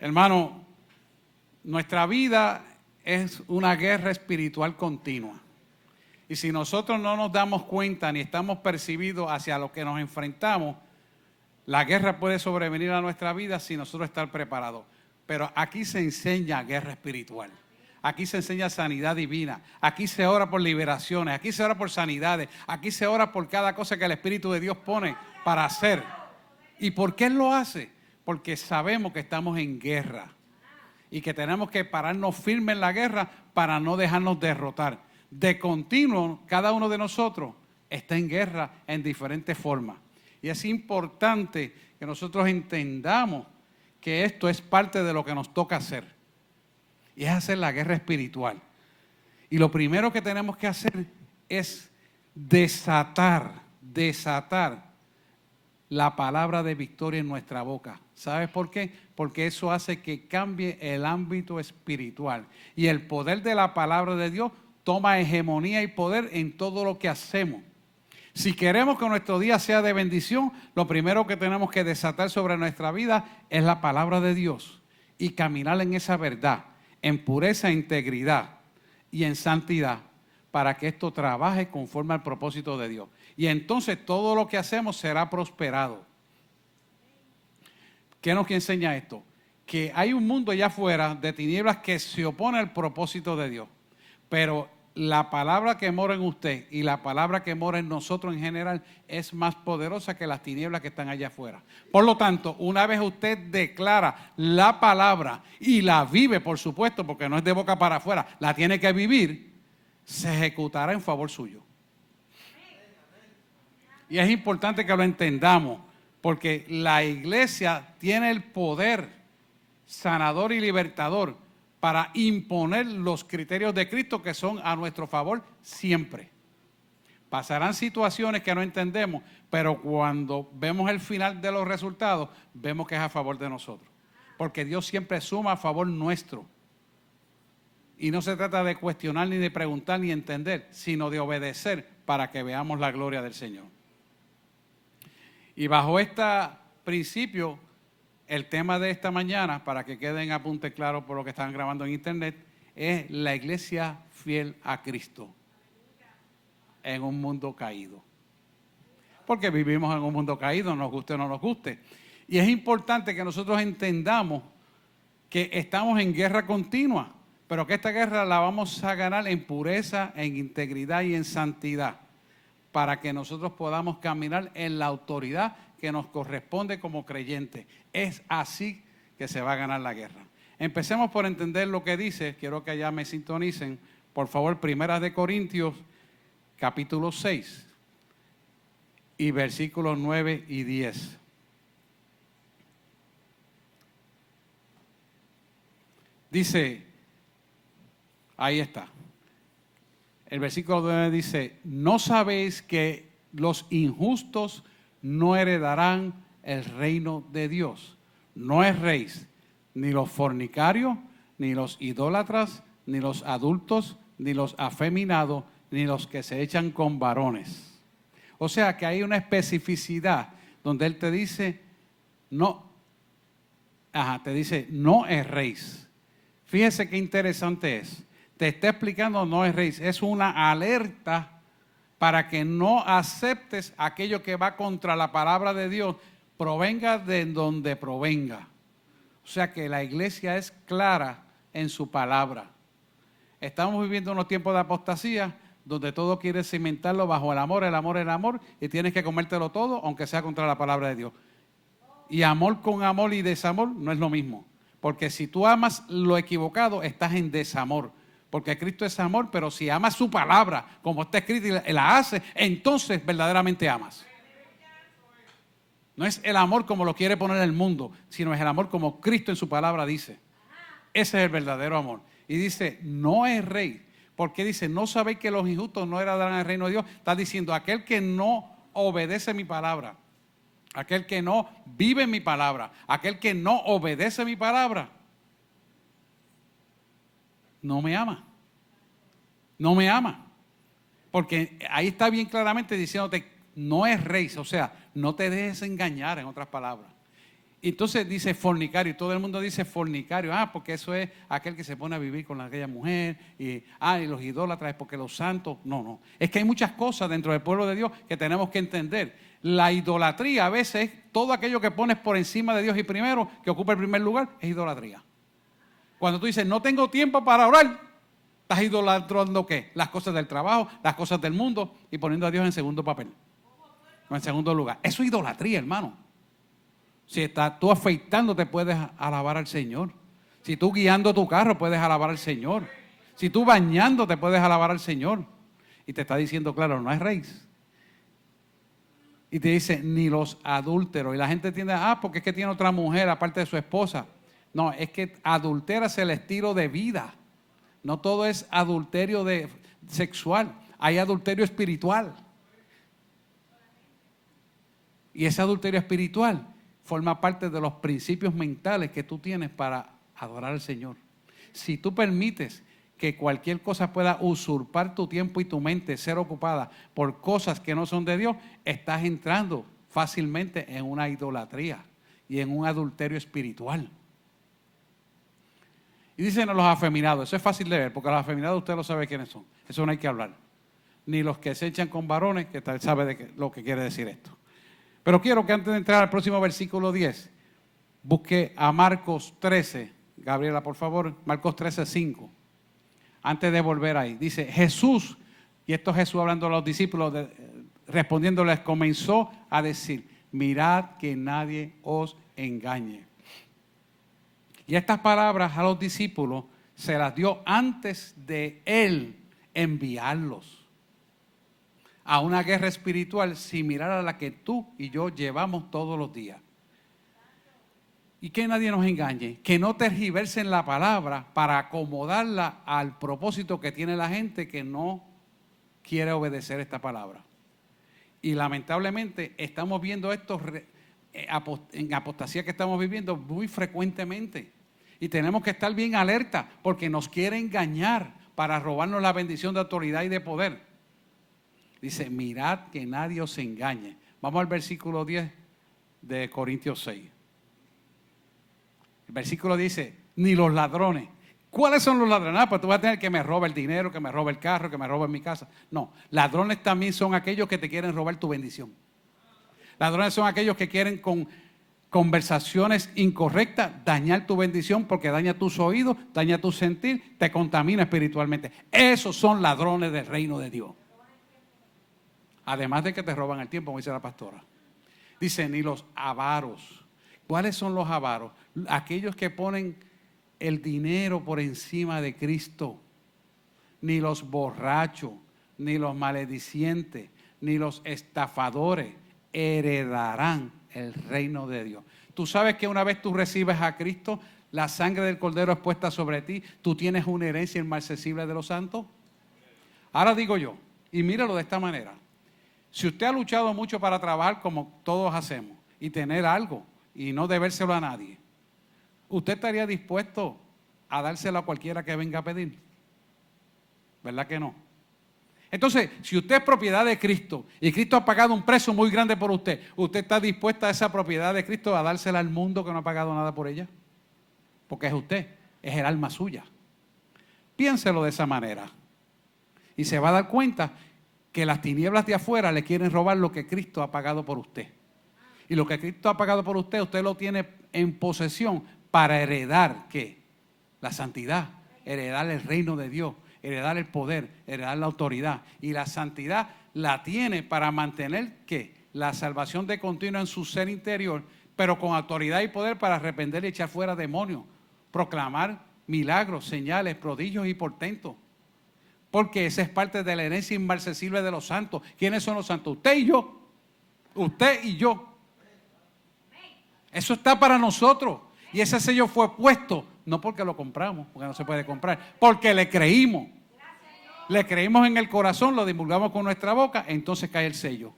Hermano, nuestra vida es una guerra espiritual continua. Y si nosotros no nos damos cuenta ni estamos percibidos hacia lo que nos enfrentamos, la guerra puede sobrevenir a nuestra vida sin nosotros estar preparados. Pero aquí se enseña guerra espiritual. Aquí se enseña sanidad divina. Aquí se ora por liberaciones. Aquí se ora por sanidades. Aquí se ora por cada cosa que el Espíritu de Dios pone para hacer. ¿Y por qué Él lo hace? Porque sabemos que estamos en guerra. Y que tenemos que pararnos firmes en la guerra para no dejarnos derrotar. De continuo, cada uno de nosotros está en guerra en diferentes formas. Y es importante que nosotros entendamos que esto es parte de lo que nos toca hacer. Y es hacer la guerra espiritual. Y lo primero que tenemos que hacer es desatar la palabra de victoria en nuestra boca. ¿Sabes por qué? Porque eso hace que cambie el ámbito espiritual. Y el poder de la palabra de Dios toma hegemonía y poder en todo lo que hacemos. Si queremos que nuestro día sea de bendición, lo primero que tenemos que desatar sobre nuestra vida es la palabra de Dios y caminar en esa verdad, en pureza, integridad y en santidad, para que esto trabaje conforme al propósito de Dios. Y entonces todo lo que hacemos será prosperado. ¿Qué nos enseña esto? Que hay un mundo allá afuera de tinieblas que se opone al propósito de Dios, pero la palabra que mora en usted y la palabra que mora en nosotros en general es más poderosa que las tinieblas que están allá afuera. Por lo tanto, una vez usted declara la palabra y la vive, por supuesto, porque no es de boca para afuera, la tiene que vivir, se ejecutará en favor suyo. Y es importante que lo entendamos, porque la iglesia tiene el poder sanador y libertador para imponer los criterios de Cristo que son a nuestro favor siempre. Pasarán situaciones que no entendemos, pero cuando vemos el final de los resultados, vemos que es a favor de nosotros. Porque Dios siempre suma a favor nuestro. Y no se trata de cuestionar, ni de preguntar, ni entender, sino de obedecer para que veamos la gloria del Señor. Y bajo este principio, el tema de esta mañana, para que queden apuntes claros por lo que están grabando en internet, es la iglesia fiel a Cristo en un mundo caído. Porque vivimos en un mundo caído, nos guste o no nos guste. Y es importante que nosotros entendamos que estamos en guerra continua, pero que esta guerra la vamos a ganar en pureza, en integridad y en santidad, para que nosotros podamos caminar en la autoridad que nos corresponde como creyentes. Es así que se va a ganar la guerra. Empecemos por entender lo que dice. Quiero que allá me sintonicen. Por favor, 1 Corintios, capítulo 6, y versículos 9 y 10. Dice, ahí está. El versículo 9 dice, ¿no sabéis que los injustos no heredarán el reino de Dios? No erréis, ni los fornicarios, ni los idólatras, ni los adúlteros, ni los afeminados, ni los que se echan con varones. O sea que hay una especificidad donde Él te dice, no erréis. Fíjese qué interesante es. Te está explicando no erréis. Es una alerta para que no aceptes aquello que va contra la palabra de Dios, provenga de donde provenga. O sea que la iglesia es clara en su palabra. Estamos viviendo unos tiempos de apostasía donde todo quiere cimentarlo bajo el amor, y tienes que comértelo todo, aunque sea contra la palabra de Dios. Y amor con amor y desamor no es lo mismo. Porque si tú amas lo equivocado, estás en desamor. Porque Cristo es amor, pero si amas su palabra, como está escrito y la haces, entonces verdaderamente amas. No es el amor como lo quiere poner el mundo, sino es el amor como Cristo en su palabra dice. Ese es el verdadero amor. Y dice, no erréis. Porque dice, no sabéis que los injustos no heredarán el reino de Dios. Está diciendo, aquel que no obedece mi palabra, aquel que no vive mi palabra, aquel que no obedece mi palabra, no me ama. No me ama. Porque ahí está bien claramente diciéndote, no erréis, o sea, no te dejes engañar, en otras palabras. Entonces dice fornicario, y todo el mundo dice fornicario, porque eso es aquel que se pone a vivir con aquella mujer, y los idólatras, porque los santos, no. Es que hay muchas cosas dentro del pueblo de Dios que tenemos que entender. La idolatría a veces, todo aquello que pones por encima de Dios y primero, que ocupa el primer lugar, es idolatría. Cuando tú dices, no tengo tiempo para orar, estás idolatrando ¿qué? Las cosas del trabajo, las cosas del mundo, y poniendo a Dios en segundo papel, o en segundo lugar. Eso es idolatría, hermano. Si estás tú afeitándote, puedes alabar al Señor. Si tú guiando tu carro, puedes alabar al Señor. Si tú bañándote, puedes alabar al Señor. Y te está diciendo, claro, no es rey. Y te dice, ni los adúlteros. Y la gente tiende, porque es que tiene otra mujer aparte de su esposa. No, es que adulteras el estilo de vida. No todo es adulterio sexual. Hay adulterio espiritual. Y ese adulterio espiritual forma parte de los principios mentales que tú tienes para adorar al Señor. Si tú permites que cualquier cosa pueda usurpar tu tiempo y tu mente, ser ocupada por cosas que no son de Dios, estás entrando fácilmente en una idolatría y en un adulterio espiritual. Y dicen los afeminados, eso es fácil de ver, porque los afeminados usted lo sabe quiénes son, eso no hay que hablar. Ni los que se echan con varones, que tal sabe lo que quiere decir esto. Pero quiero que antes de entrar al próximo versículo 10, busque a Marcos 13, Gabriela por favor, Marcos 13, 5. Antes de volver ahí, dice Jesús, y esto Jesús hablando a los discípulos, respondiéndoles, comenzó a decir, mirad que nadie os engañe. Y estas palabras a los discípulos se las dio antes de él enviarlos a una guerra espiritual similar a la que tú y yo llevamos todos los días. Y que nadie nos engañe, que no tergiversen la palabra para acomodarla al propósito que tiene la gente que no quiere obedecer esta palabra. Y lamentablemente estamos viendo esto en apostasía que estamos viviendo muy frecuentemente. Y tenemos que estar bien alerta porque nos quiere engañar para robarnos la bendición de autoridad y de poder. Dice, mirad que nadie os engañe. Vamos al versículo 10 de Corintios 6. El versículo dice, ni los ladrones. ¿Cuáles son los ladrones? Pues tú vas a tener que me roba el dinero, que me roba el carro, que me roba en mi casa. No, ladrones también son aquellos que te quieren robar tu bendición. Ladrones son aquellos que quieren con conversaciones incorrectas dañar tu bendición porque daña tus oídos, daña tu sentir, te contamina espiritualmente. Esos son ladrones del reino de Dios. Además de que te roban el tiempo, como dice la pastora. Dice, ni los avaros. ¿Cuáles son los avaros? Aquellos que ponen el dinero por encima de Cristo. Ni los borrachos, ni los maledicientes, ni los estafadores heredarán el reino de Dios. Tú sabes que una vez tú recibes a Cristo, la sangre del Cordero es puesta sobre ti, tú tienes una herencia inmarcesible de los santos. Ahora digo yo, y míralo de esta manera. Si usted ha luchado mucho para trabajar como todos hacemos y tener algo y no debérselo a nadie, ¿usted estaría dispuesto a dárselo a cualquiera que venga a pedir? ¿Verdad que no? Entonces, si usted es propiedad de Cristo y Cristo ha pagado un precio muy grande por usted, ¿usted está dispuesta a esa propiedad de Cristo a dársela al mundo que no ha pagado nada por ella? Porque es usted, es el alma suya. Piénselo de esa manera y se va a dar cuenta que las tinieblas de afuera le quieren robar lo que Cristo ha pagado por usted. Y lo que Cristo ha pagado por usted, usted lo tiene en posesión para heredar, ¿qué? La santidad, heredar el reino de Dios, heredar el poder, heredar la autoridad. Y la santidad la tiene para mantener, ¿qué? La salvación de continuo en su ser interior, pero con autoridad y poder para arrepender y echar fuera demonios, proclamar milagros, señales, prodigios y portentos. Porque esa es parte de la herencia inmarcesible de los santos. ¿Quiénes son los santos? Usted y yo. Usted y yo. Eso está para nosotros. Y ese sello fue puesto, no porque lo compramos, porque no se puede comprar, porque le creímos. Le creímos en el corazón, lo divulgamos con nuestra boca, entonces cae el sello.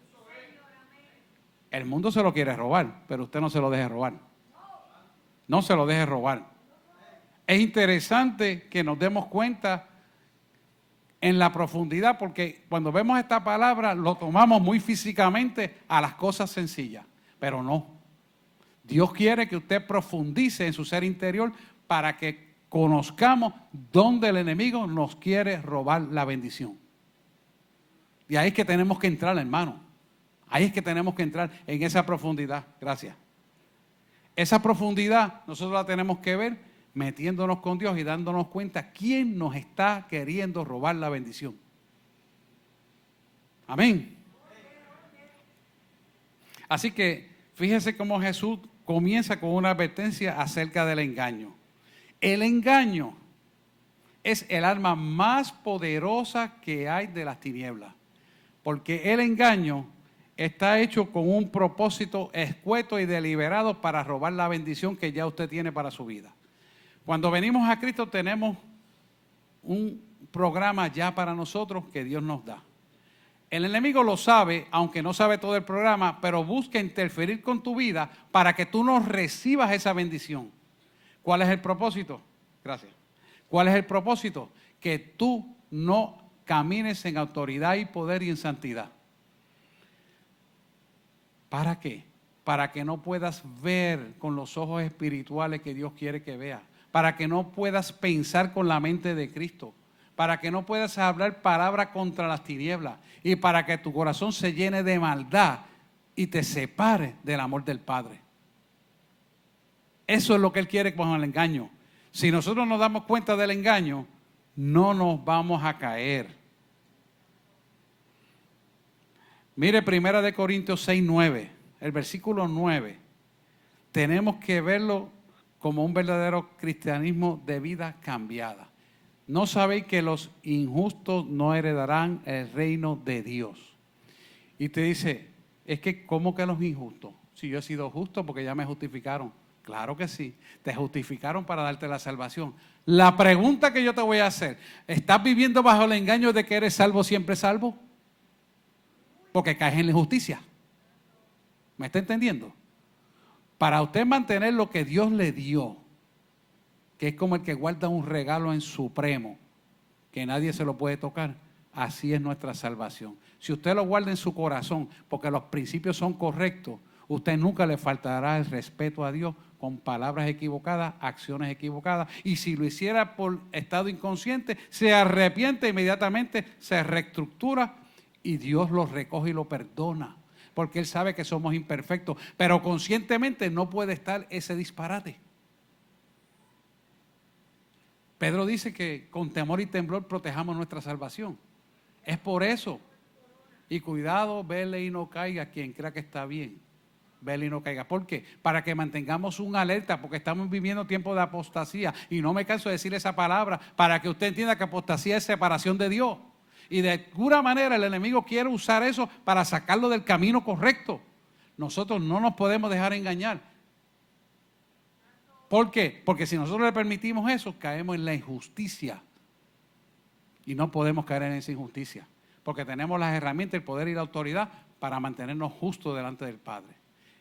El mundo se lo quiere robar, pero usted no se lo deje robar. No se lo deje robar. Es interesante que nos demos cuenta en la profundidad, porque cuando vemos esta palabra lo tomamos muy físicamente a las cosas sencillas, pero no. Dios quiere que usted profundice en su ser interior para que conozcamos dónde el enemigo nos quiere robar la bendición. Y ahí es que tenemos que entrar, hermano. Ahí es que tenemos que entrar en esa profundidad. Gracias. Esa profundidad nosotros la tenemos que ver metiéndonos con Dios y dándonos cuenta quién nos está queriendo robar la bendición. Amén. Así que fíjese cómo Jesús comienza con una advertencia acerca del engaño. El engaño es el arma más poderosa que hay de las tinieblas, porque el engaño está hecho con un propósito escueto y deliberado para robar la bendición que ya usted tiene para su vida. Cuando venimos a Cristo tenemos un programa ya para nosotros que Dios nos da. El enemigo lo sabe, aunque no sabe todo el programa, pero busca interferir con tu vida para que tú no recibas esa bendición. ¿Cuál es el propósito? Gracias. ¿Cuál es el propósito? Que tú no camines en autoridad y poder y en santidad. ¿Para qué? Para que no puedas ver con los ojos espirituales que Dios quiere que veas. Para que no puedas pensar con la mente de Cristo. Para que no puedas hablar palabras contra las tinieblas. Y para que tu corazón se llene de maldad y te separe del amor del Padre. Eso es lo que Él quiere con el engaño. Si nosotros nos damos cuenta del engaño, no nos vamos a caer. Mire 1 Corintios 6:9, el versículo 9. Tenemos que verlo como un verdadero cristianismo de vida cambiada. ¿No sabéis que los injustos no heredarán el reino de Dios? Y te dice, es que ¿cómo que los injustos? Si yo he sido justo porque ya me justificaron. Claro que sí, te justificaron para darte la salvación. La pregunta que yo te voy a hacer, ¿estás viviendo bajo el engaño de que eres salvo siempre salvo? Porque caes en la injusticia. ¿Me está entendiendo? Para usted mantener lo que Dios le dio, que es como el que guarda un regalo en supremo, que nadie se lo puede tocar, así es nuestra salvación. Si usted lo guarda en su corazón, porque los principios son correctos, usted nunca le faltará el respeto a Dios con palabras equivocadas, acciones equivocadas. Y si lo hiciera por estado inconsciente, se arrepiente inmediatamente, se reestructura y Dios lo recoge y lo perdona. Porque Él sabe que somos imperfectos, pero conscientemente no puede estar ese disparate. Pedro dice que con temor y temblor protejamos nuestra salvación. Es por eso. Y cuidado, vele y no caiga quien crea que está bien. Vele y no caiga. ¿Por qué? Para que mantengamos una alerta, porque estamos viviendo tiempos de apostasía. Y no me canso de decir esa palabra, para que usted entienda que apostasía es separación de Dios. Y de alguna manera el enemigo quiere usar eso para sacarlo del camino correcto. Nosotros no nos podemos dejar engañar. ¿Por qué? Porque si nosotros le permitimos eso, caemos en la injusticia. Y no podemos caer en esa injusticia. Porque tenemos las herramientas, el poder y la autoridad para mantenernos justos delante del Padre.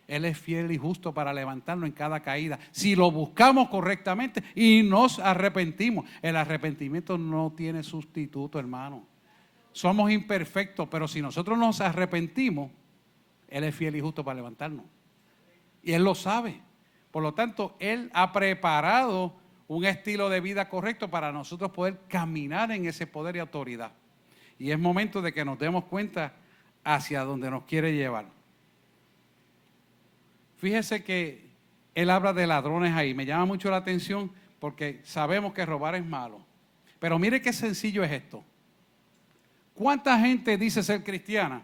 Él es fiel y justo para levantarnos en cada caída. Si lo buscamos correctamente y nos arrepentimos. El arrepentimiento no tiene sustituto, hermano. Somos imperfectos, pero si nosotros nos arrepentimos, Él es fiel y justo para levantarnos. Y Él lo sabe. Por lo tanto, Él ha preparado un estilo de vida correcto para nosotros poder caminar en ese poder y autoridad. Y es momento de que nos demos cuenta hacia dónde nos quiere llevar. Fíjese que Él habla de ladrones ahí. Me llama mucho la atención porque sabemos que robar es malo. Pero mire qué sencillo es esto. ¿Cuánta gente dice ser cristiana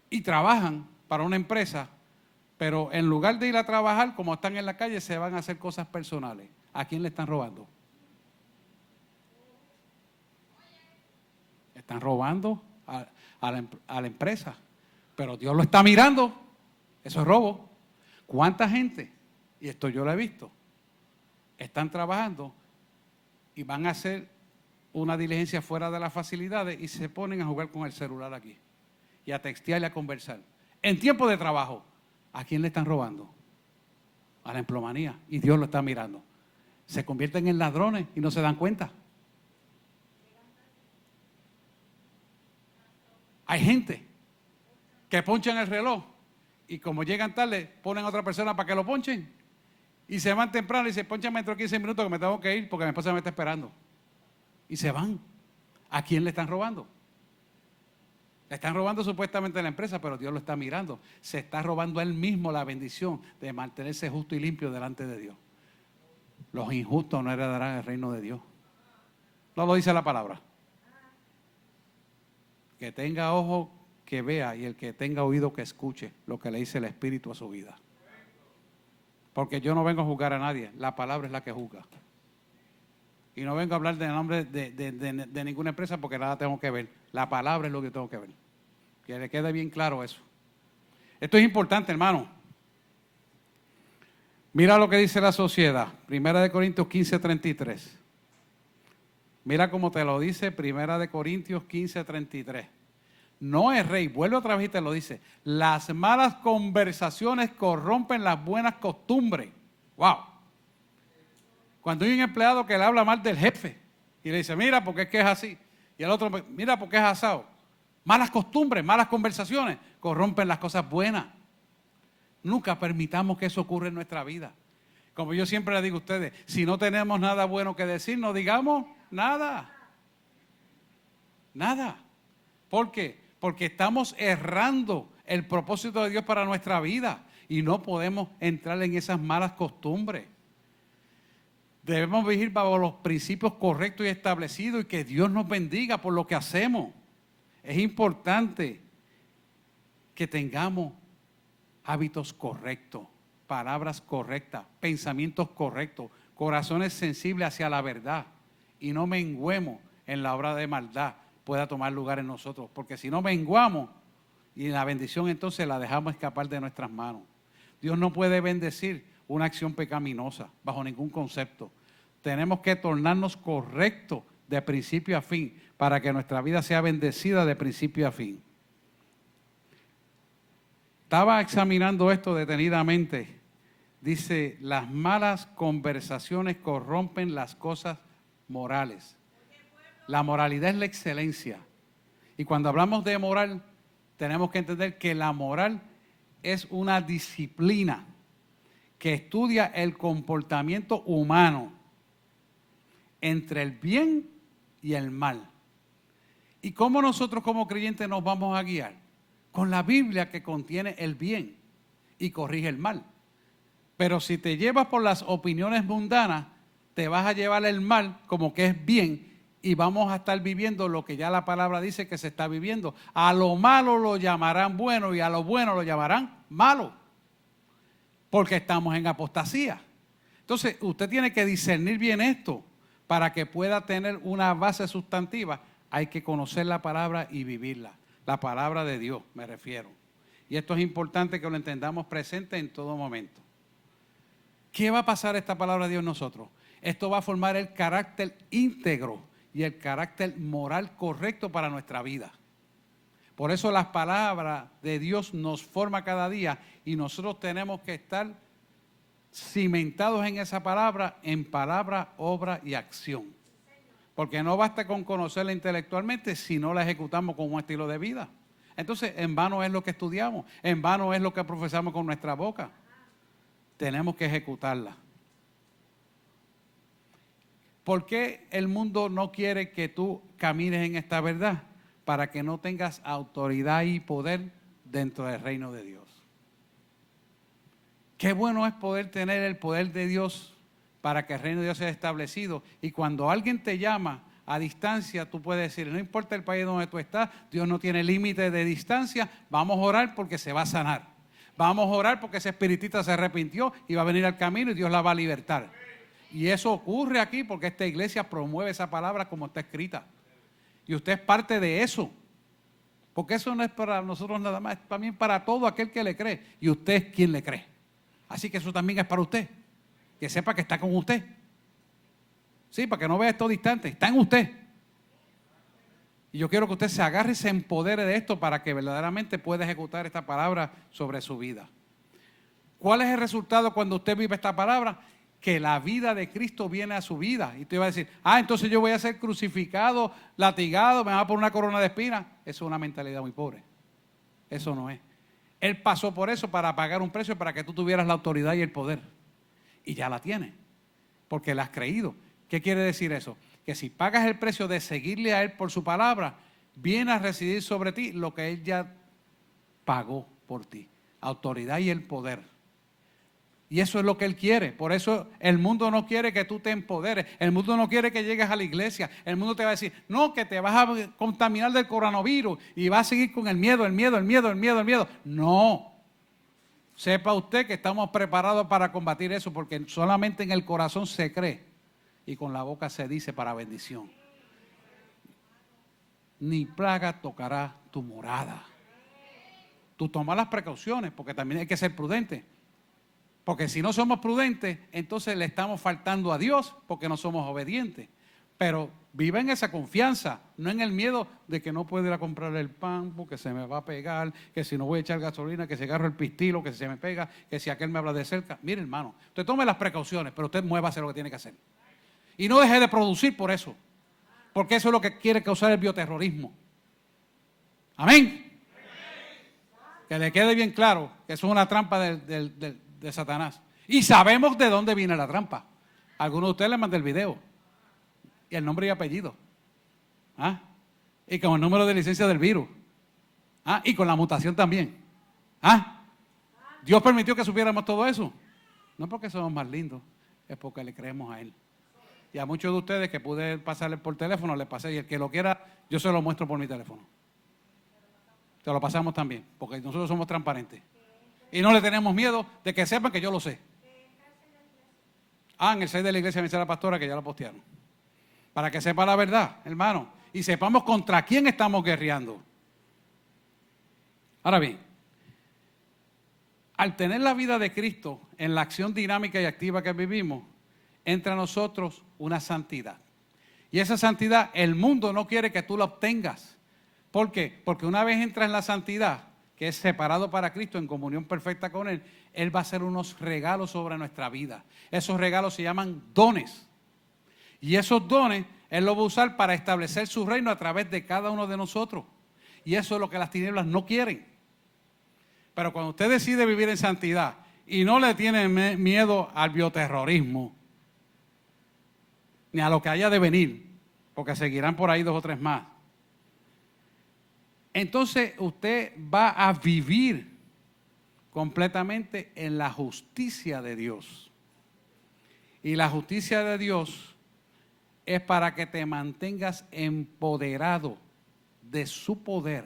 y trabajan para una empresa, pero en lugar de ir a trabajar, como están en la calle, se van a hacer cosas personales? ¿A quién le están robando? Están robando a la empresa, pero Dios lo está mirando. Eso es robo. ¿Cuánta gente? Y esto yo lo he visto. Están trabajando y van a hacer una diligencia fuera de las facilidades y se ponen a jugar con el celular aquí y a textear y a conversar. En tiempo de trabajo, ¿a quién le están robando? A la empleomanía. Y Dios lo está mirando. Se convierten en ladrones y no se dan cuenta. Hay gente que ponchan el reloj Y como llegan tarde, ponen a otra persona para que lo ponchen. Y se van temprano y dicen, pónchame dentro de 15 minutos que me tengo que ir porque mi esposa me está esperando. Y se van. ¿A quién le están robando? Le están robando supuestamente a la empresa, pero Dios lo está mirando. Se está robando a él mismo la bendición de mantenerse justo y limpio delante de Dios. Los injustos no heredarán el reino de Dios. No lo dice la palabra. Que tenga ojo que vea y el que tenga oído que escuche lo que le dice el Espíritu a su vida. Porque yo no vengo a juzgar a nadie, la palabra es la que juzga. Y no vengo a hablar de nombre de ninguna empresa porque nada tengo que ver. La palabra es lo que tengo que ver. Que le quede bien claro eso. Esto es importante, hermano. Mira lo que dice la sociedad. 1 Corintios 15:33. Mira cómo te lo dice 1 Corintios 15:33. No es rey, vuelve otra vez y te lo dice. Las malas conversaciones corrompen las buenas costumbres. ¡Wow! Cuando hay un empleado que le habla mal del jefe y le dice, mira, porque es que es así. Y el otro, mira, porque es asado. Malas costumbres, malas conversaciones corrompen las cosas buenas. Nunca permitamos que eso ocurra en nuestra vida. Como yo siempre le digo a ustedes, si no tenemos nada bueno que decir, no digamos nada. Nada. ¿Por qué? Porque estamos errando el propósito de Dios para nuestra vida y no podemos entrar en esas malas costumbres. Debemos vivir bajo los principios correctos y establecidos y que Dios nos bendiga por lo que hacemos. Es importante que tengamos hábitos correctos, palabras correctas, pensamientos correctos, corazones sensibles hacia la verdad y no menguemos en la obra de maldad pueda tomar lugar en nosotros, porque si no menguamos y la bendición entonces la dejamos escapar de nuestras manos. Dios no puede bendecir una acción pecaminosa bajo ningún concepto. Tenemos que tornarnos correctos de principio a fin para que nuestra vida sea bendecida de principio a fin. Estaba examinando esto detenidamente. Dice, las malas conversaciones corrompen las cosas morales. La moralidad es la excelencia. Y cuando hablamos de moral, tenemos que entender que la moral es una disciplina que estudia el comportamiento humano entre el bien y el mal. ¿Y cómo nosotros como creyentes nos vamos a guiar? Con la Biblia que contiene el bien y corrige el mal. Pero si te llevas por las opiniones mundanas, te vas a llevar el mal como que es bien y vamos a estar viviendo lo que ya la palabra dice que se está viviendo. A lo malo lo llamarán bueno y a lo bueno lo llamarán malo, porque estamos en apostasía. Entonces, usted tiene que discernir bien esto para que pueda tener una base sustantiva. Hay que conocer la palabra y vivirla. La palabra de Dios, me refiero. Y esto es importante que lo entendamos presente en todo momento. ¿Qué va a pasar esta palabra de Dios en nosotros? Esto va a formar el carácter íntegro y el carácter moral correcto para nuestra vida. Por eso las palabras de Dios nos forman cada día y nosotros tenemos que estar cimentados en esa palabra, en palabra, obra y acción. Porque no basta con conocerla intelectualmente si no la ejecutamos con un estilo de vida. Entonces, en vano es lo que estudiamos, en vano es lo que profesamos con nuestra boca. Tenemos que ejecutarla. ¿Por qué el mundo no quiere que tú camines en esta verdad? Para que no tengas autoridad y poder dentro del reino de Dios. Qué bueno es poder tener el poder de Dios para que el reino de Dios sea establecido. Y cuando alguien te llama a distancia, tú puedes decir, no importa el país donde tú estás, Dios no tiene límite de distancia, vamos a orar porque se va a sanar. Vamos a orar porque ese espiritista se arrepintió y va a venir al camino y Dios la va a libertar. Y eso ocurre aquí porque esta iglesia promueve esa palabra como está escrita. Y usted es parte de eso. Porque eso no es para nosotros nada más, es también para todo aquel que le cree. Y usted es quien le cree. Así que eso también es para usted. Que sepa que está con usted. Sí, para que no vea esto distante. Está en usted. Y yo quiero que usted se agarre y se empodere de esto para que verdaderamente pueda ejecutar esta palabra sobre su vida. ¿Cuál es el resultado cuando usted vive esta palabra? Que la vida de Cristo viene a su vida. Y usted va a decir, entonces yo voy a ser crucificado, latigado, me van a poner una corona de espinas. Eso es una mentalidad muy pobre. Eso no es. Él pasó por eso para pagar un precio para que tú tuvieras la autoridad y el poder. Y ya la tienes, porque la has creído. ¿Qué quiere decir eso? Que si pagas el precio de seguirle a Él por su palabra, viene a residir sobre ti lo que Él ya pagó por ti. Autoridad y el poder. Y eso es lo que Él quiere. Por eso el mundo no quiere que tú te empoderes. El mundo no quiere que llegues a la iglesia. El mundo te va a decir, no, que te vas a contaminar del coronavirus y vas a seguir con el miedo. No. Sepa usted que estamos preparados para combatir eso, porque solamente en el corazón se cree y con la boca se dice para bendición. Ni plaga tocará tu morada. Tú tomas las precauciones, porque también hay que ser prudente. Porque si no somos prudentes, entonces le estamos faltando a Dios porque no somos obedientes. Pero vive en esa confianza, no en el miedo de que no puedo ir a comprar el pan porque se me va a pegar, que si no voy a echar gasolina, que si agarro el pistilo, que si se me pega, que si aquel me habla de cerca. Mire, hermano, usted tome las precauciones, pero usted mueva a hacer lo que tiene que hacer. Y no deje de producir por eso, porque eso es lo que quiere causar el bioterrorismo. Amén. Que le quede bien claro que eso es una trampa de Satanás. Y sabemos de dónde viene la trampa. Algunos de ustedes les mandé el video. Y el nombre y apellido. ¿Ah? Y con el número de licencia del virus. ¿Ah? Y con la mutación también. ¿Ah? Dios permitió que supiéramos todo eso. No porque somos más lindos, es porque le creemos a Él. Y a muchos de ustedes que pude pasarles por teléfono, les pasé. Y el que lo quiera, yo se lo muestro por mi teléfono. Se lo pasamos también, porque nosotros somos transparentes. Y no le tenemos miedo de que sepan que yo lo sé. En el 6 de la iglesia me dice la pastora que ya lo postearon. Para que sepa la verdad, hermano. Y sepamos contra quién estamos guerreando. Ahora bien, al tener la vida de Cristo en la acción dinámica y activa que vivimos, entra a nosotros una santidad. Y esa santidad, el mundo no quiere que tú la obtengas. ¿Por qué? Porque una vez entras en la santidad, que es separado para Cristo en comunión perfecta con Él, Él va a hacer unos regalos sobre nuestra vida. Esos regalos se llaman dones. Y esos dones Él los va a usar para establecer su reino a través de cada uno de nosotros. Y eso es lo que las tinieblas no quieren. Pero cuando usted decide vivir en santidad y no le tiene miedo al bioterrorismo, ni a lo que haya de venir, porque seguirán por ahí 2 o 3 más, entonces usted va a vivir completamente en la justicia de Dios. Y la justicia de Dios es para que te mantengas empoderado de su poder,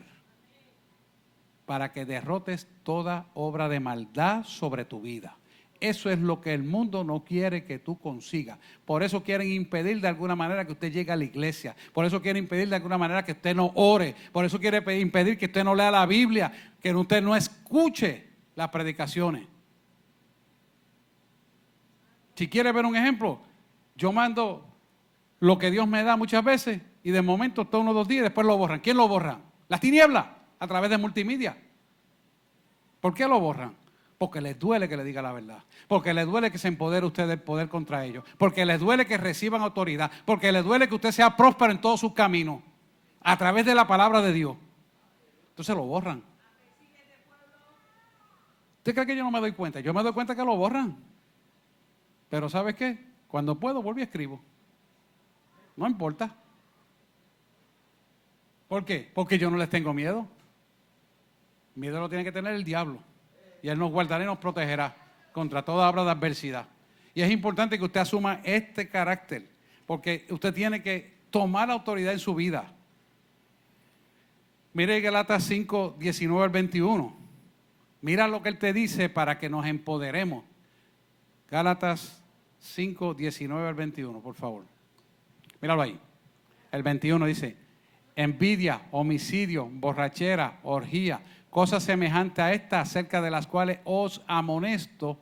para que derrotes toda obra de maldad sobre tu vida. Eso es lo que el mundo no quiere que tú consigas. Por eso quieren impedir de alguna manera que usted llegue a la iglesia. Por eso quieren impedir de alguna manera que usted no ore. Por eso quiere impedir que usted no lea la Biblia, que usted no escuche las predicaciones. Si quiere ver un ejemplo, yo mando lo que Dios me da muchas veces y de momento está 1 o 2 días y después lo borran. ¿Quién lo borra? Las tinieblas, a través de multimedia. ¿Por qué lo borran? Porque les duele que le diga la verdad. Porque les duele que se empodere usted del poder contra ellos. Porque les duele que reciban autoridad. Porque les duele que usted sea próspero en todos sus caminos. A través de la palabra de Dios. Entonces lo borran. ¿Usted cree que yo no me doy cuenta? Yo me doy cuenta que lo borran. Pero ¿sabe qué? Cuando puedo, vuelvo y escribo. No importa. ¿Por qué? Porque yo no les tengo miedo. Miedo lo tiene que tener el diablo. Y Él nos guardará y nos protegerá contra toda obra de adversidad. Y es importante que usted asuma este carácter, porque usted tiene que tomar autoridad en su vida. Mire Gálatas 5, 19 al 21. Mira lo que Él te dice para que nos empoderemos. Gálatas 5, 19 al 21, por favor. Míralo ahí. El 21 dice, envidia, homicidio, borrachera, orgía, cosas semejantes a estas, acerca de las cuales os amonesto,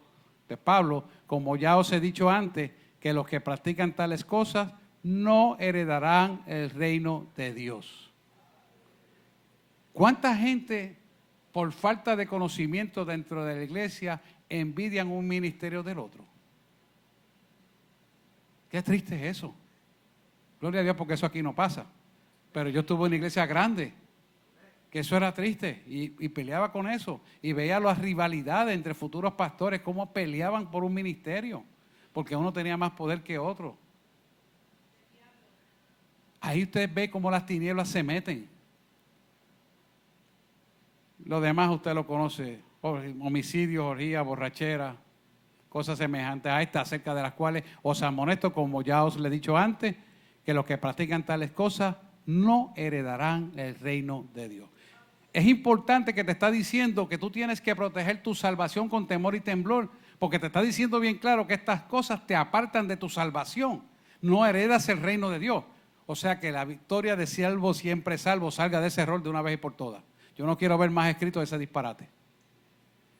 de Pablo, como ya os he dicho antes, que los que practican tales cosas no heredarán el reino de Dios. ¿Cuánta gente, por falta de conocimiento dentro de la iglesia, envidian un ministerio del otro? Qué triste es eso. Gloria a Dios porque eso aquí no pasa. Pero yo estuve en una iglesia grande que eso era triste y peleaba con eso. Y veía las rivalidades entre futuros pastores, cómo peleaban por un ministerio, porque uno tenía más poder que otro. Ahí usted ve cómo las tinieblas se meten. Lo demás usted lo conoce, homicidios, orgías, borrachera, cosas semejantes a estas, acerca de las cuales os amonesto, como ya os le he dicho antes, que los que practican tales cosas no heredarán el reino de Dios. Es importante que te está diciendo que tú tienes que proteger tu salvación con temor y temblor, porque te está diciendo bien claro que estas cosas te apartan de tu salvación. No heredas el reino de Dios. O sea que la victoria de siervo siempre salvo salga de ese error de una vez y por todas. Yo no quiero ver más escrito de ese disparate.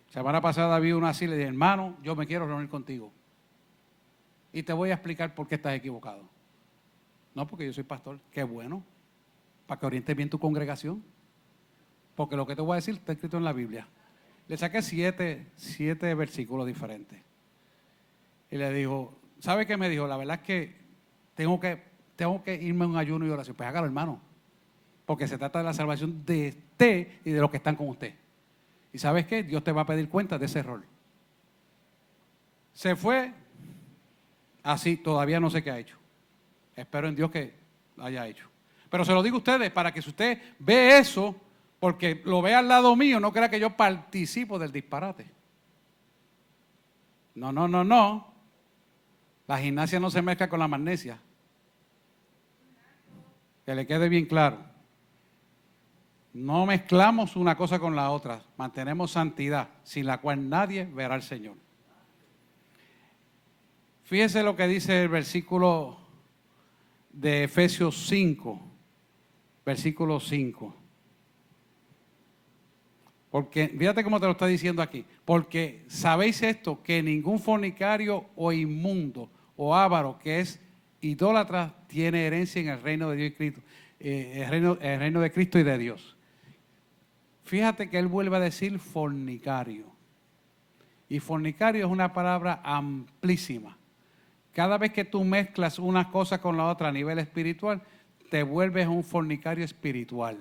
Semana pasada vi una así y le dije, hermano, yo me quiero reunir contigo. Y te voy a explicar por qué estás equivocado. No, porque yo soy pastor. Qué bueno. Para que orientes bien tu congregación. Porque lo que te voy a decir está escrito en la Biblia. Le saqué siete versículos diferentes. Y le dijo, ¿sabe qué me dijo? La verdad es que tengo que irme a un ayuno y oración. Pues hágalo, hermano. Porque se trata de la salvación de usted y de los que están con usted. ¿Y sabes qué? Dios te va a pedir cuenta de ese error. Se fue así, todavía no sé qué ha hecho. Espero en Dios que haya hecho. Pero se lo digo a ustedes para que si usted ve eso, porque lo ve al lado mío, no crea que yo participo del disparate. No. La gimnasia no se mezcla con la magnesia. Que le quede bien claro. No mezclamos una cosa con la otra. Mantenemos santidad, sin la cual nadie verá al Señor. Fíjese lo que dice el versículo de Efesios 5, versículo 5. Porque, fíjate cómo te lo está diciendo aquí. Porque sabéis esto, que ningún fornicario o inmundo o avaro que es idólatra tiene herencia en el reino de Dios y Cristo, el reino de Cristo y de Dios. Fíjate que él vuelve a decir fornicario. Y fornicario es una palabra amplísima. Cada vez que tú mezclas una cosa con la otra a nivel espiritual, te vuelves un fornicario espiritual.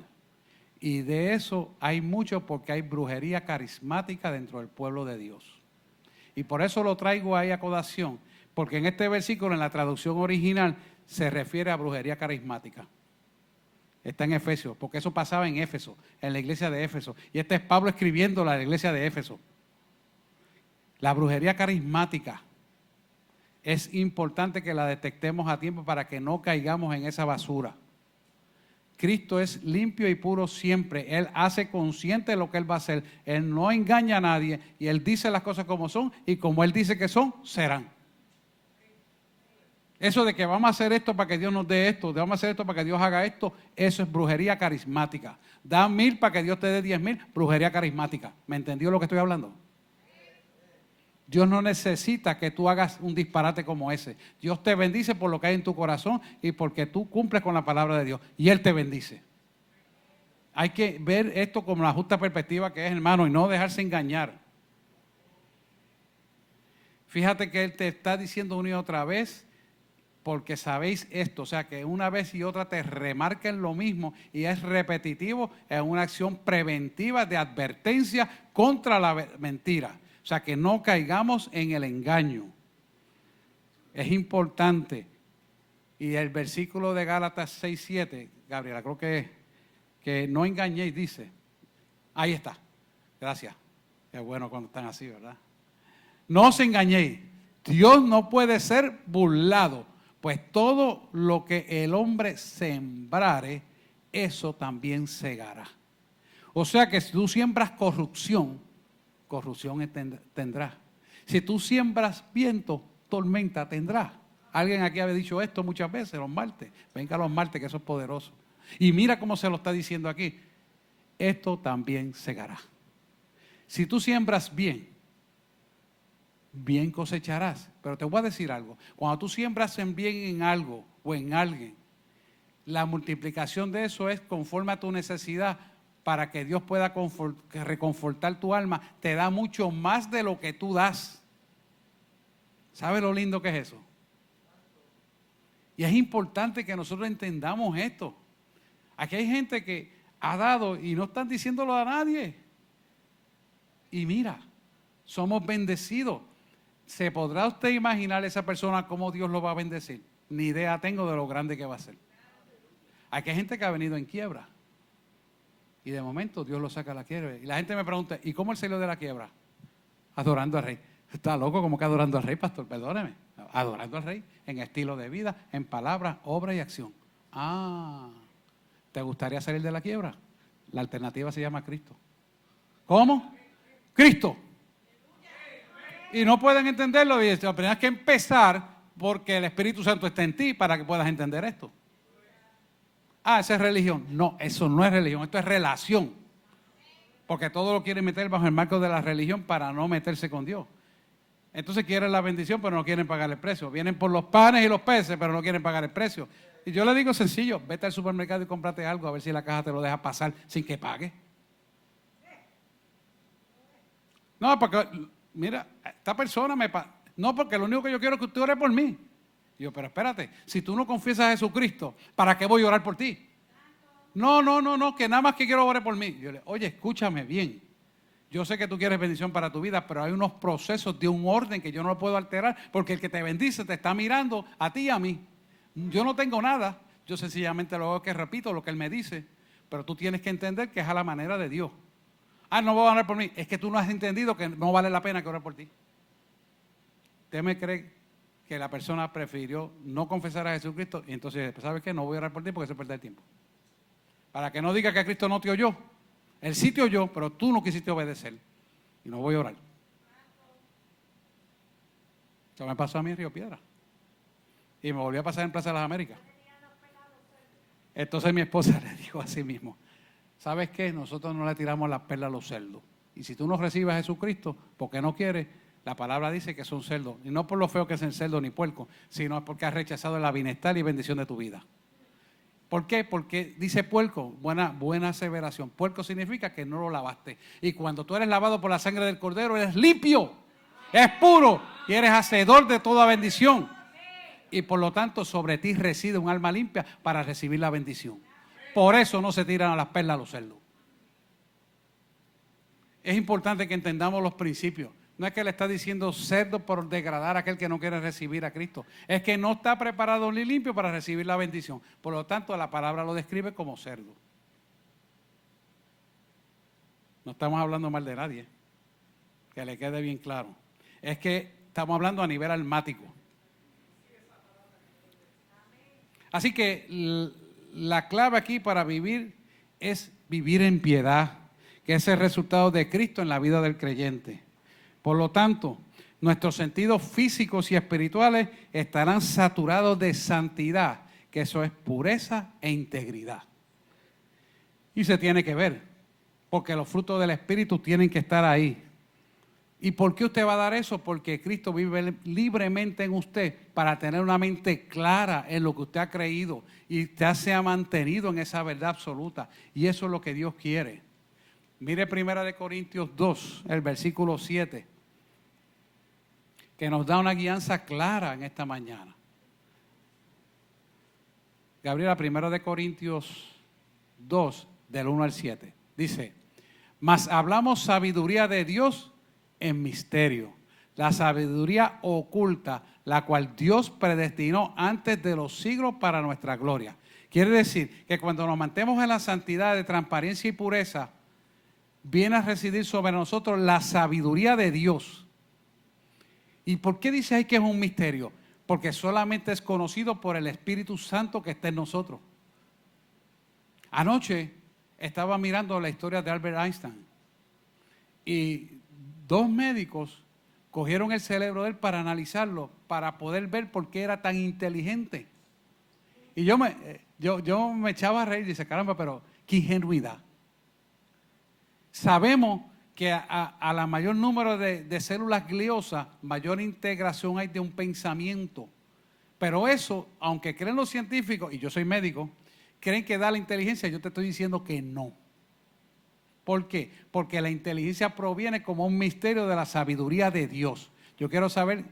Y de eso hay mucho porque hay brujería carismática dentro del pueblo de Dios. Y por eso lo traigo ahí a colación, porque en este versículo, en la traducción original, se refiere a brujería carismática. Está en Efesios, porque eso pasaba en Éfeso, en la iglesia de Éfeso. Y este es Pablo escribiendo a la iglesia de Éfeso. La brujería carismática. Es importante que la detectemos a tiempo para que no caigamos en esa basura. Cristo es limpio y puro siempre. Él hace consciente de lo que Él va a hacer. Él no engaña a nadie y Él dice las cosas como son y como Él dice que son, serán. Eso de que vamos a hacer esto para que Dios nos dé esto, vamos a hacer esto para que Dios haga esto, eso es brujería carismática. Da 1,000 para que Dios te dé 10,000, brujería carismática. ¿Me entendió lo que estoy hablando? Dios no necesita que tú hagas un disparate como ese. Dios te bendice por lo que hay en tu corazón y porque tú cumples con la palabra de Dios. Y Él te bendice. Hay que ver esto como la justa perspectiva que es, hermano, y no dejarse engañar. Fíjate que Él te está diciendo una y otra vez, porque sabéis esto, o sea que una vez y otra te remarquen lo mismo y es repetitivo, es una acción preventiva de advertencia contra la mentira. O sea, que no caigamos en el engaño. Es importante. Y el versículo de Gálatas 6:7, Gabriela, creo que no engañéis, dice. Ahí está. Gracias. Es bueno cuando están así, ¿verdad? No os engañéis. Dios no puede ser burlado, pues todo lo que el hombre sembrare, eso también segará. O sea que si tú siembras corrupción tendrás. Si tú siembras viento, tormenta tendrás. Alguien aquí había dicho esto muchas veces, los martes. Venga los martes, que eso es poderoso. Y mira cómo se lo está diciendo aquí. Esto también segará. Si tú siembras bien, bien cosecharás. Pero te voy a decir algo. Cuando tú siembras en bien en algo o en alguien, la multiplicación de eso es conforme a tu necesidad, para que Dios pueda reconfortar tu alma, te da mucho más de lo que tú das. ¿Sabe lo lindo que es eso? Y es importante que nosotros entendamos esto. Aquí hay gente que ha dado y no están diciéndolo a nadie. Y mira, somos bendecidos. ¿Se podrá usted imaginar esa persona cómo Dios lo va a bendecir? Ni idea tengo de lo grande que va a ser. Hay gente que ha venido en quiebra y de momento Dios lo saca a la quiebra. Y la gente me pregunta, ¿y cómo él salió de la quiebra? Adorando al Rey. Está loco, como que adorando al Rey, pastor, perdóneme. Adorando al Rey en estilo de vida, en palabra, obra y acción. ¿Te gustaría salir de la quiebra? La alternativa se llama Cristo. ¿Cómo? Cristo. Y no pueden entenderlo y tienes que empezar porque el Espíritu Santo está en ti para que puedas entender esto. Esa es religión. No, eso no es religión, esto es relación. Porque todo lo quieren meter bajo el marco de la religión para no meterse con Dios. Entonces quieren la bendición, pero no quieren pagar el precio. Vienen por los panes y los peces, pero no quieren pagar el precio. Y yo le digo sencillo, vete al supermercado y cómprate algo, a ver si la caja te lo deja pasar sin que pague. No, porque, mira, esta persona no, porque lo único que yo quiero es que usted ore por mí. Y yo, pero espérate, si tú no confiesas a Jesucristo, ¿para qué voy a orar por ti? No, que nada más que quiero orar por mí. Yo le, oye, escúchame bien. Yo sé que tú quieres bendición para tu vida, pero hay unos procesos de un orden que yo no lo puedo alterar, porque el que te bendice te está mirando a ti y a mí. Yo no tengo nada, yo sencillamente lo hago que repito lo que Él me dice, pero tú tienes que entender que es a la manera de Dios. No voy a orar por mí, es que tú no has entendido que no vale la pena que orar por ti. ¿Usted me cree que la persona prefirió no confesar a Jesucristo y entonces, ¿sabes qué? No voy a orar por ti porque se pierde el tiempo. Para que no diga que Cristo no te oyó. Él sí te oyó, pero tú no quisiste obedecer. Y no voy a orar. Eso me pasó a mí en Río Piedra. Y me volvió a pasar en Plaza de las Américas. Entonces mi esposa le dijo a sí mismo, ¿sabes qué? Nosotros no le tiramos las perlas a los cerdos. Y si tú no recibes a Jesucristo, porque no quieres, la palabra dice que son cerdos. Y no por lo feo que es el cerdo ni puerco, sino porque has rechazado la bienestar y bendición de tu vida. ¿Por qué? Porque dice puerco, buena aseveración. Puerco significa que no lo lavaste. Y cuando tú eres lavado por la sangre del Cordero, eres limpio, es puro y eres hacedor de toda bendición. Y por lo tanto, sobre ti reside un alma limpia para recibir la bendición. Por eso no se tiran a las perlas a los cerdos. Es importante que entendamos los principios. No es que le está diciendo cerdo por degradar a aquel que no quiere recibir a Cristo. Es que no está preparado ni limpio para recibir la bendición. Por lo tanto, la palabra lo describe como cerdo. No estamos hablando mal de nadie. Que le quede bien claro. Es que estamos hablando a nivel almático. Así que la clave aquí para vivir es vivir en piedad, que es el resultado de Cristo en la vida del creyente. Por lo tanto, nuestros sentidos físicos y espirituales estarán saturados de santidad, que eso es pureza e integridad. Y se tiene que ver, porque los frutos del Espíritu tienen que estar ahí. ¿Y por qué usted va a dar eso? Porque Cristo vive libremente en usted para tener una mente clara en lo que usted ha creído y usted se ha mantenido en esa verdad absoluta. Y eso es lo que Dios quiere. Mire 1 Corintios 2, el versículo 7, que nos da una guianza clara en esta mañana. Gabriela, 1 Corintios 2, del 1 al 7, dice, mas hablamos sabiduría de Dios en misterio, la sabiduría oculta, la cual Dios predestinó antes de los siglos para nuestra gloria. Quiere decir que cuando nos mantenemos en la santidad de transparencia y pureza, viene a residir sobre nosotros la sabiduría de Dios. ¿Y por qué dice ahí que es un misterio? Porque solamente es conocido por el Espíritu Santo que está en nosotros. Anoche estaba mirando la historia de Albert Einstein y 2 médicos cogieron el cerebro de él para analizarlo, para poder ver por qué era tan inteligente. Y yo me echaba a reír y dice, caramba, pero qué ingenuidad. Sabemos que a la mayor número de células gliosas, mayor integración hay de un pensamiento. Pero eso, aunque creen los científicos, y yo soy médico, creen que da la inteligencia, yo te estoy diciendo que no. ¿Por qué? Porque la inteligencia proviene como un misterio de la sabiduría de Dios. Yo quiero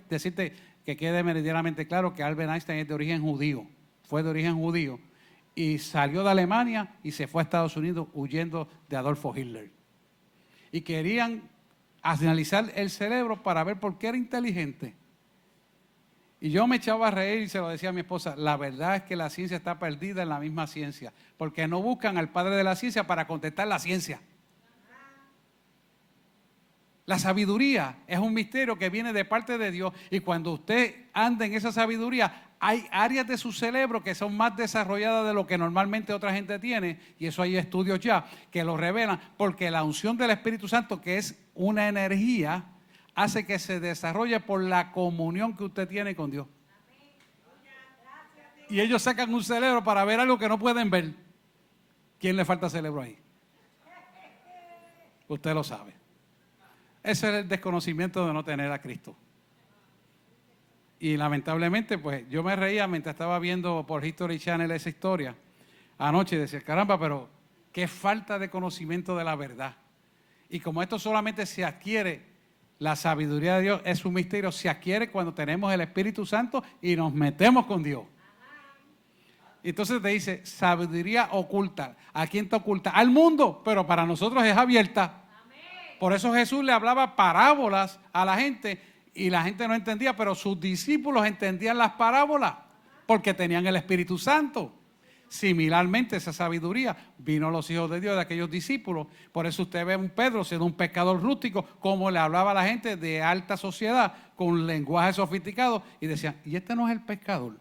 decirte que quede meridianamente claro que Albert Einstein es de origen judío, fue de origen judío, y salió de Alemania y se fue a Estados Unidos huyendo de Adolfo Hitler. Y querían analizar el cerebro para ver por qué era inteligente. Y yo me echaba a reír y se lo decía a mi esposa, la verdad es que la ciencia está perdida en la misma ciencia, porque no buscan al padre de la ciencia para contestar la ciencia. La sabiduría es un misterio que viene de parte de Dios, y cuando usted anda en esa sabiduría, hay áreas de su cerebro que son más desarrolladas de lo que normalmente otra gente tiene, y eso hay estudios ya que lo revelan, porque la unción del Espíritu Santo, que es una energía, hace que se desarrolle por la comunión que usted tiene con Dios. Y ellos sacan un cerebro para ver algo que no pueden ver. ¿Quién le falta cerebro ahí? Usted lo sabe. Ese es el desconocimiento de no tener a Cristo. Y lamentablemente, pues yo me reía mientras estaba viendo por History Channel esa historia anoche y decía, caramba, pero qué falta de conocimiento de la verdad. Y como esto solamente se adquiere, la sabiduría de Dios es un misterio, se adquiere cuando tenemos el Espíritu Santo y nos metemos con Dios. Entonces te dice, sabiduría oculta. ¿A quién te oculta? Al mundo, pero para nosotros es abierta. Por eso Jesús le hablaba parábolas a la gente y la gente no entendía, pero sus discípulos entendían las parábolas porque tenían el Espíritu Santo. Similarmente, esa sabiduría vino a los hijos de Dios, de aquellos discípulos. Por eso usted ve a un Pedro siendo un pescador rústico, como le hablaba a la gente de alta sociedad, con lenguaje sofisticado, y decían, ¿y este no es el pescador?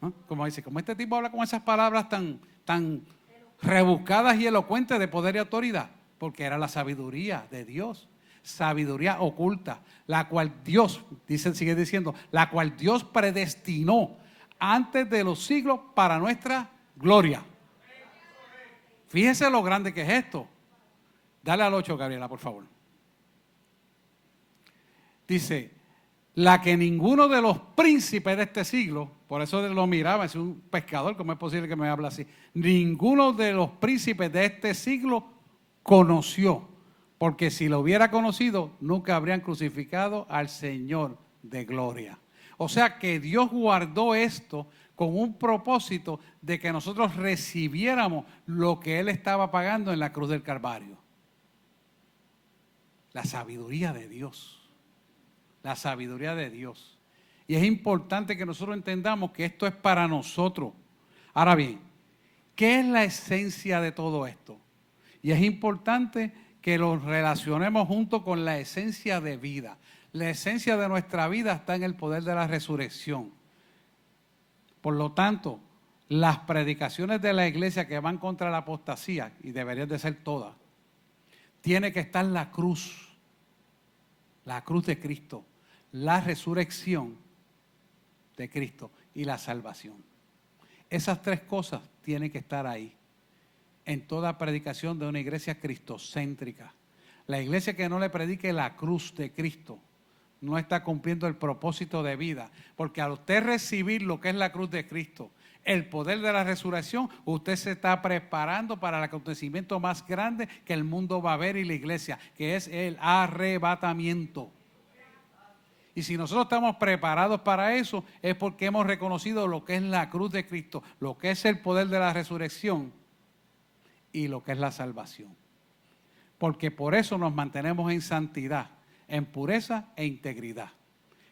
¿Ah? Como dice, como este tipo habla con esas palabras tan rebuscadas y elocuentes de poder y autoridad, porque era la sabiduría de Dios, sabiduría oculta, la cual Dios, sigue diciendo, la cual Dios predestinó antes de los siglos para nuestra gloria. Fíjese lo grande que es esto. Dale al 8, Gabriela, por favor. Dice, la que ninguno de los príncipes de este siglo, por eso lo miraba, es un pescador, ¿cómo es posible que me hable así? Ninguno de los príncipes de este siglo conoció, porque si lo hubiera conocido, nunca habrían crucificado al Señor de gloria. O sea que Dios guardó esto con un propósito de que nosotros recibiéramos lo que Él estaba pagando en la cruz del Calvario. La sabiduría de Dios. La sabiduría de Dios. Y es importante que nosotros entendamos que esto es para nosotros. Ahora bien, ¿qué es la esencia de todo esto? Y es importante que lo relacionemos junto con la esencia de vida. La esencia de nuestra vida está en el poder de la resurrección. Por lo tanto, las predicaciones de la iglesia que van contra la apostasía, y deberían de ser todas, tiene que estar la cruz de Cristo, la resurrección de Cristo y la salvación. Esas tres cosas tienen que estar ahí en toda predicación de una iglesia cristocéntrica. La iglesia que no le predique la cruz de Cristo no está cumpliendo el propósito de vida, porque al usted recibir lo que es la cruz de Cristo, el poder de la resurrección, usted se está preparando para el acontecimiento más grande que el mundo va a ver y la iglesia, que es el arrebatamiento. Y si nosotros estamos preparados para eso, es porque hemos reconocido lo que es la cruz de Cristo, lo que es el poder de la resurrección y lo que es la salvación. Porque por eso nos mantenemos en santidad, en pureza e integridad.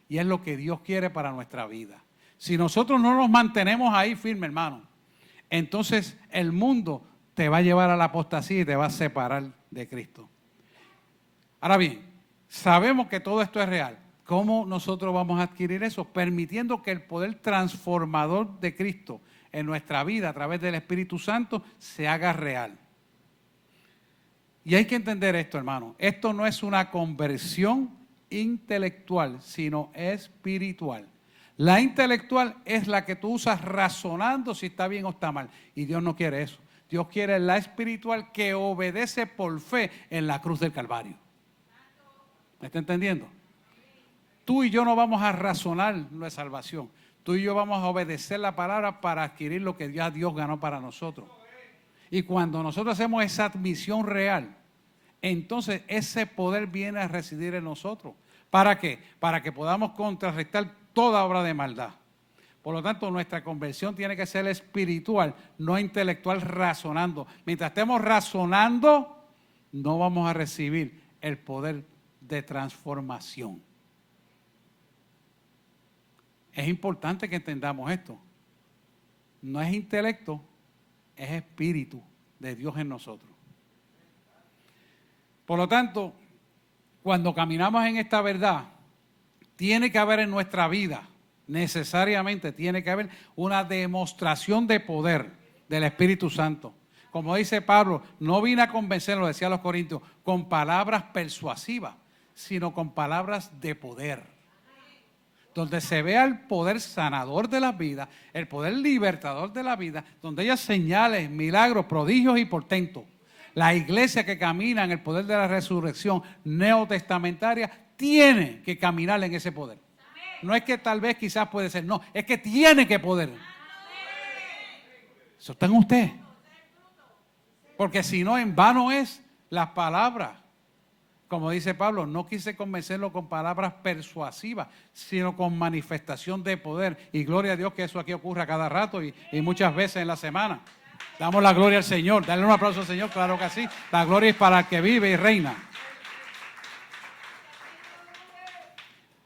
Y es lo que Dios quiere para nuestra vida. Si nosotros no nos mantenemos ahí firmes, hermano, entonces el mundo te va a llevar a la apostasía y te va a separar de Cristo. Ahora bien, sabemos que todo esto es real. ¿Cómo nosotros vamos a adquirir eso? Permitiendo que el poder transformador de Cristo en nuestra vida a través del Espíritu Santo se haga real. Y hay que entender esto, hermano. Esto no es una conversión intelectual, sino espiritual. La intelectual es la que tú usas razonando si está bien o está mal. Y Dios no quiere eso. Dios quiere la espiritual que obedece por fe en la cruz del Calvario. ¿Me está entendiendo? Tú y yo no vamos a razonar nuestra salvación. Tú y yo vamos a obedecer la palabra para adquirir lo que ya Dios ganó para nosotros. Y cuando nosotros hacemos esa admisión real, entonces ese poder viene a residir en nosotros. ¿Para qué? Para que podamos contrarrestar toda obra de maldad. Por lo tanto, nuestra conversión tiene que ser espiritual, no intelectual, razonando. Mientras estemos razonando, no vamos a recibir el poder de transformación. Es importante que entendamos esto. No es intelecto, es espíritu de Dios en nosotros. Por lo tanto, cuando caminamos en esta verdad, tiene que haber en nuestra vida, necesariamente tiene que haber una demostración de poder del Espíritu Santo. Como dice Pablo, no vine a convencerlo, decía a los Corintios, con palabras persuasivas, sino con palabras de poder. Donde se vea el poder sanador de la vida, el poder libertador de la vida, donde haya señales, milagros, prodigios y portentos. La iglesia que camina en el poder de la resurrección neotestamentaria tiene que caminar en ese poder. No es que tal vez quizás puede ser, no, es que tiene que poder. Eso está en usted. Porque si no, en vano es las palabras. Como dice Pablo, no quise convencerlo con palabras persuasivas, sino con manifestación de poder. Y gloria a Dios que eso aquí ocurra cada rato y muchas veces en la semana. Damos la gloria al Señor. Dale un aplauso al Señor, claro que sí. La gloria es para el que vive y reina.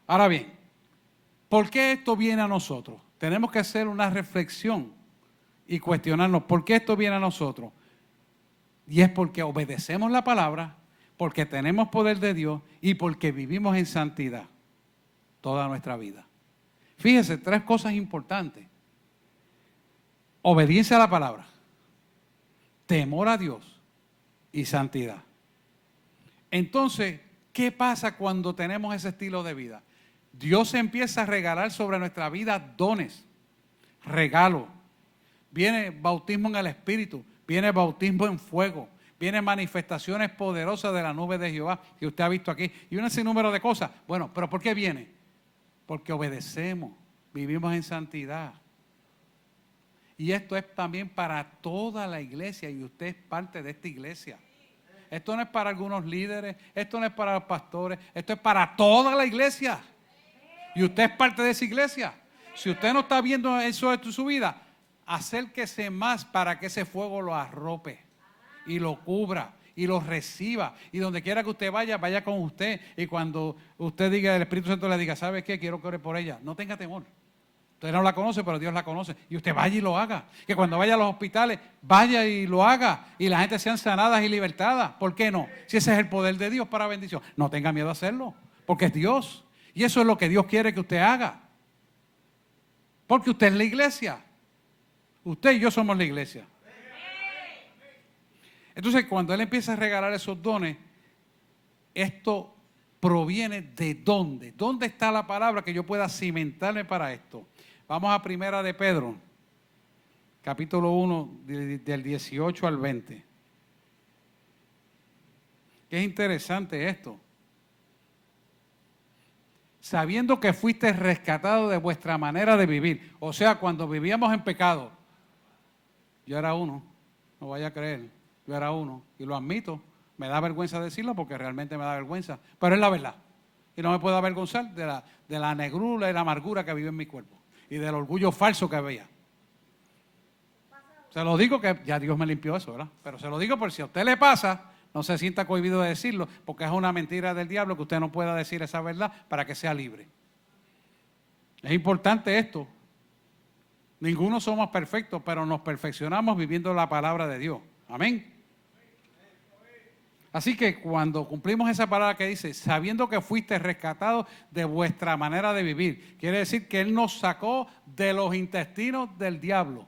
Ahora bien, ¿por qué esto viene a nosotros? Tenemos que hacer una reflexión y cuestionarnos por qué esto viene a nosotros. Y es porque obedecemos la palabra, porque tenemos poder de Dios y porque vivimos en santidad toda nuestra vida. Fíjese, 3 cosas importantes. Obediencia a la palabra, temor a Dios y santidad. Entonces, ¿qué pasa cuando tenemos ese estilo de vida? Dios empieza a regalar sobre nuestra vida dones, regalos. Viene bautismo en el Espíritu, viene bautismo en fuego, vienen manifestaciones poderosas de la nube de Jehová, que usted ha visto aquí, y un sinnúmero de cosas. Bueno, ¿pero por qué viene? Porque obedecemos, vivimos en santidad. Y esto es también para toda la iglesia, y usted es parte de esta iglesia. Esto no es para algunos líderes, esto no es para los pastores, esto es para toda la iglesia. Y usted es parte de esa iglesia. Si usted no está viendo eso en su vida, acérquese más para que ese fuego lo arrope y lo cubra y lo reciba. Y donde quiera que usted vaya, vaya con usted. Y cuando usted diga, el Espíritu Santo le diga, ¿sabe qué? Quiero que ore por ella. No tenga temor. Usted no la conoce, pero Dios la conoce. Y usted vaya y lo haga. Que cuando vaya a los hospitales, vaya y lo haga. Y la gente sean sanadas y libertadas. ¿Por qué no? Si ese es el poder de Dios para bendición. No tenga miedo a hacerlo, porque es Dios. Y eso es lo que Dios quiere que usted haga. Porque usted es la iglesia. Usted y yo somos la iglesia. Entonces, cuando Él empieza a regalar esos dones, esto proviene de ¿dónde? ¿Dónde está la palabra que yo pueda cimentarme para esto? Vamos a Primera de Pedro, capítulo 1, del 18 al 20. Qué interesante esto. Sabiendo que fuiste rescatado de vuestra manera de vivir. O sea, cuando vivíamos en pecado, yo era uno, no vaya a creer, yo era uno, y lo admito, me da vergüenza decirlo porque realmente me da vergüenza, pero es la verdad. Y no me puedo avergonzar de la negrura y la amargura que vive en mi cuerpo y del orgullo falso que había. Se lo digo que ya Dios me limpió eso, ¿verdad? Pero se lo digo por si a usted le pasa, no se sienta cohibido de decirlo, porque es una mentira del diablo que usted no pueda decir esa verdad para que sea libre. Es importante esto. Ninguno somos perfectos, pero nos perfeccionamos viviendo la palabra de Dios. Amén. Así que cuando cumplimos esa palabra que dice, sabiendo que fuiste rescatados de vuestra manera de vivir, quiere decir que Él nos sacó de los intestinos del diablo,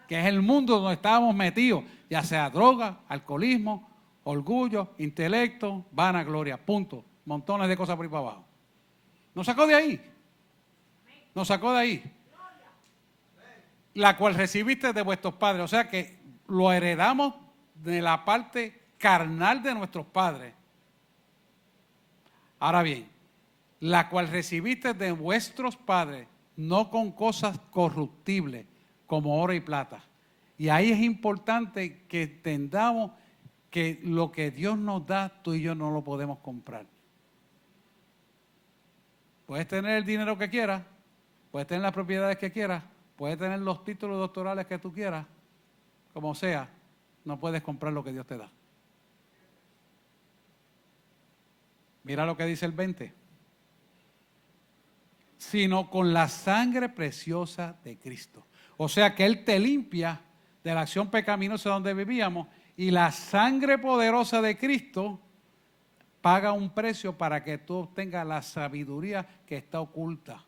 que es el mundo donde estábamos metidos, ya sea droga, alcoholismo, orgullo, intelecto, vanagloria, punto. Montones de cosas por ahí para abajo. Nos sacó de ahí. Nos sacó de ahí. La cual recibiste de vuestros padres. O sea que lo heredamos de la parte carnal de nuestros padres. Ahora bien, la cual recibiste de vuestros padres, no con cosas corruptibles, como oro y plata. Y ahí es importante que entendamos que lo que Dios nos da, tú y yo no lo podemos comprar. Puedes tener el dinero que quieras, Puedes tener las propiedades que quieras, puedes tener los títulos doctorales que tú quieras, como sea, no puedes comprar lo que Dios te da. Mira lo que dice el 20. Sino con la sangre preciosa de Cristo. O sea que Él te limpia de la acción pecaminosa donde vivíamos, y la sangre poderosa de Cristo paga un precio para que tú obtengas la sabiduría que está oculta.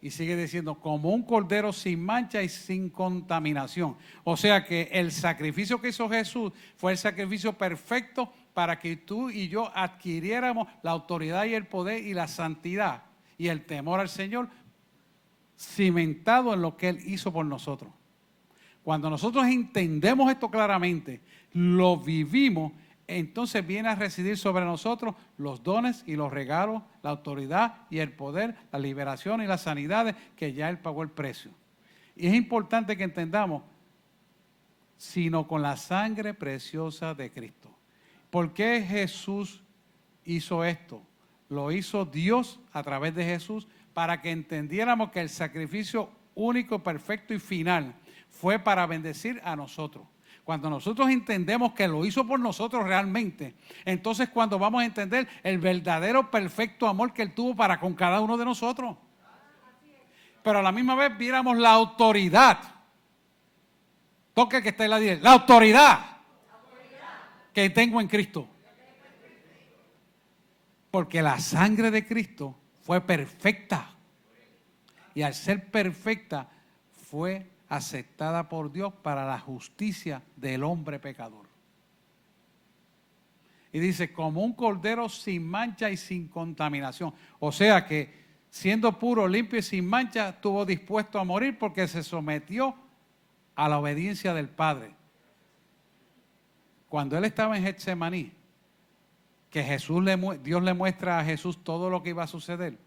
Y sigue diciendo, como un cordero sin mancha y sin contaminación. O sea que el sacrificio que hizo Jesús fue el sacrificio perfecto para que tú y yo adquiriéramos la autoridad y el poder y la santidad y el temor al Señor, cimentado en lo que Él hizo por nosotros. Cuando nosotros entendemos esto claramente, lo vivimos, entonces viene a residir sobre nosotros los dones y los regalos, la autoridad y el poder, la liberación y las sanidades que ya Él pagó el precio. Y es importante que entendamos, sino con la sangre preciosa de Cristo. ¿Por qué Jesús hizo esto? Lo hizo Dios a través de Jesús para que entendiéramos que el sacrificio único, perfecto y final fue para bendecir a nosotros. Cuando nosotros entendemos que lo hizo por nosotros realmente, entonces cuando vamos a entender el verdadero perfecto amor que Él tuvo para con cada uno de nosotros. Pero a la misma vez viéramos la autoridad. Toque que está en la 10. La autoridad que tengo en Cristo. Porque la sangre de Cristo fue perfecta. Y al ser perfecta fue aceptada por Dios para la justicia del hombre pecador. Y dice, como un cordero sin mancha y sin contaminación. O sea que siendo puro, limpio y sin mancha, estuvo dispuesto a morir porque se sometió a la obediencia del Padre. Cuando Él estaba en Getsemaní, que Dios le muestra a Jesús todo lo que iba a suceder,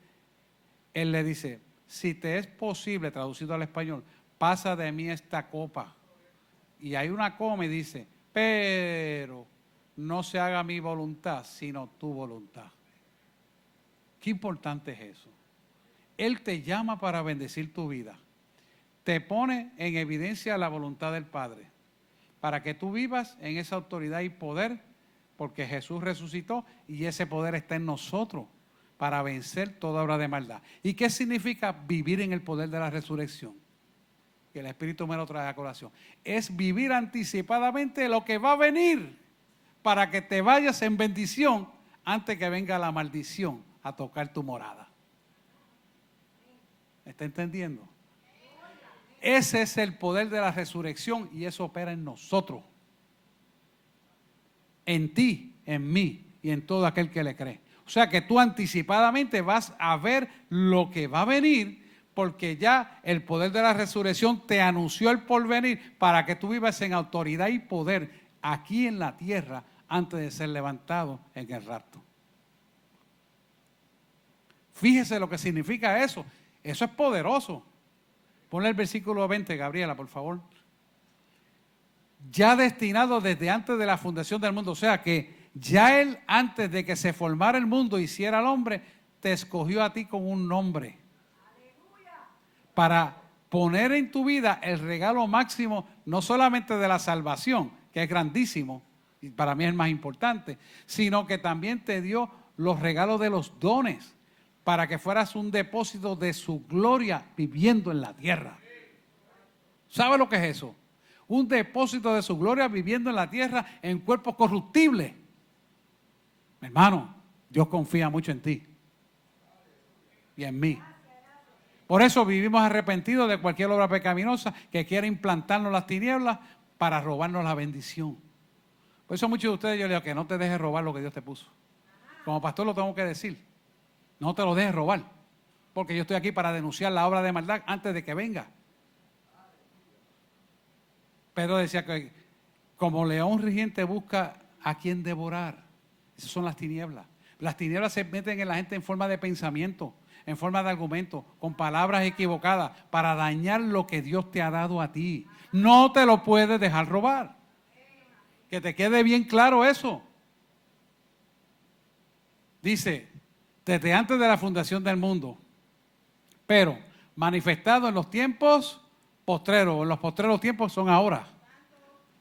Él le dice, si te es posible, traducido al español, pasa de mí esta copa. Y hay una coma y dice, pero no se haga mi voluntad, sino tu voluntad. Qué importante es eso. Él te llama para bendecir tu vida. Te pone en evidencia la voluntad del Padre, para que tú vivas en esa autoridad y poder, porque Jesús resucitó y ese poder está en nosotros para vencer toda obra de maldad. ¿Y qué significa vivir en el poder de la resurrección? Que el Espíritu me lo trae a colación. Es vivir anticipadamente lo que va a venir para que te vayas en bendición antes que venga la maldición a tocar tu morada. ¿Está entendiendo? Ese es el poder de la resurrección y eso opera en nosotros. En ti, en mí y en todo aquel que le cree. O sea que tú anticipadamente vas a ver lo que va a venir porque ya el poder de la resurrección te anunció el porvenir para que tú vivas en autoridad y poder aquí en la tierra antes de ser levantado en el rapto. Fíjese lo que significa eso. Eso es poderoso. Ponle el versículo 20, Gabriela, por favor. Ya destinado desde antes de la fundación del mundo. O sea que ya Él, antes de que se formara el mundo, hiciera al hombre, te escogió a ti con un nombre. Para poner en tu vida el regalo máximo, no solamente de la salvación, que es grandísimo, y para mí es el más importante, sino que también te dio los regalos de los dones, para que fueras un depósito de su gloria viviendo en la tierra. ¿Sabe lo que es eso? Un depósito de su gloria viviendo en la tierra en cuerpos corruptibles. Mi hermano, Dios confía mucho en ti y en mí. Por eso vivimos arrepentidos de cualquier obra pecaminosa que quiera implantarnos las tinieblas para robarnos la bendición. Por eso muchos de ustedes yo les digo que no te dejes robar lo que Dios te puso. Como pastor lo tengo que decir. No te lo dejes robar. Porque yo estoy aquí para denunciar la obra de maldad antes de que venga. Pedro decía que como león rugiente busca a quien devorar. Esas son las tinieblas. Las tinieblas se meten en la gente en forma de pensamiento, en forma de argumento, con palabras equivocadas, para dañar lo que Dios te ha dado a ti. No te lo puedes dejar robar. Que te quede bien claro eso. Dice, desde antes de la fundación del mundo, pero manifestado en los tiempos postreros. En los postreros tiempos son ahora,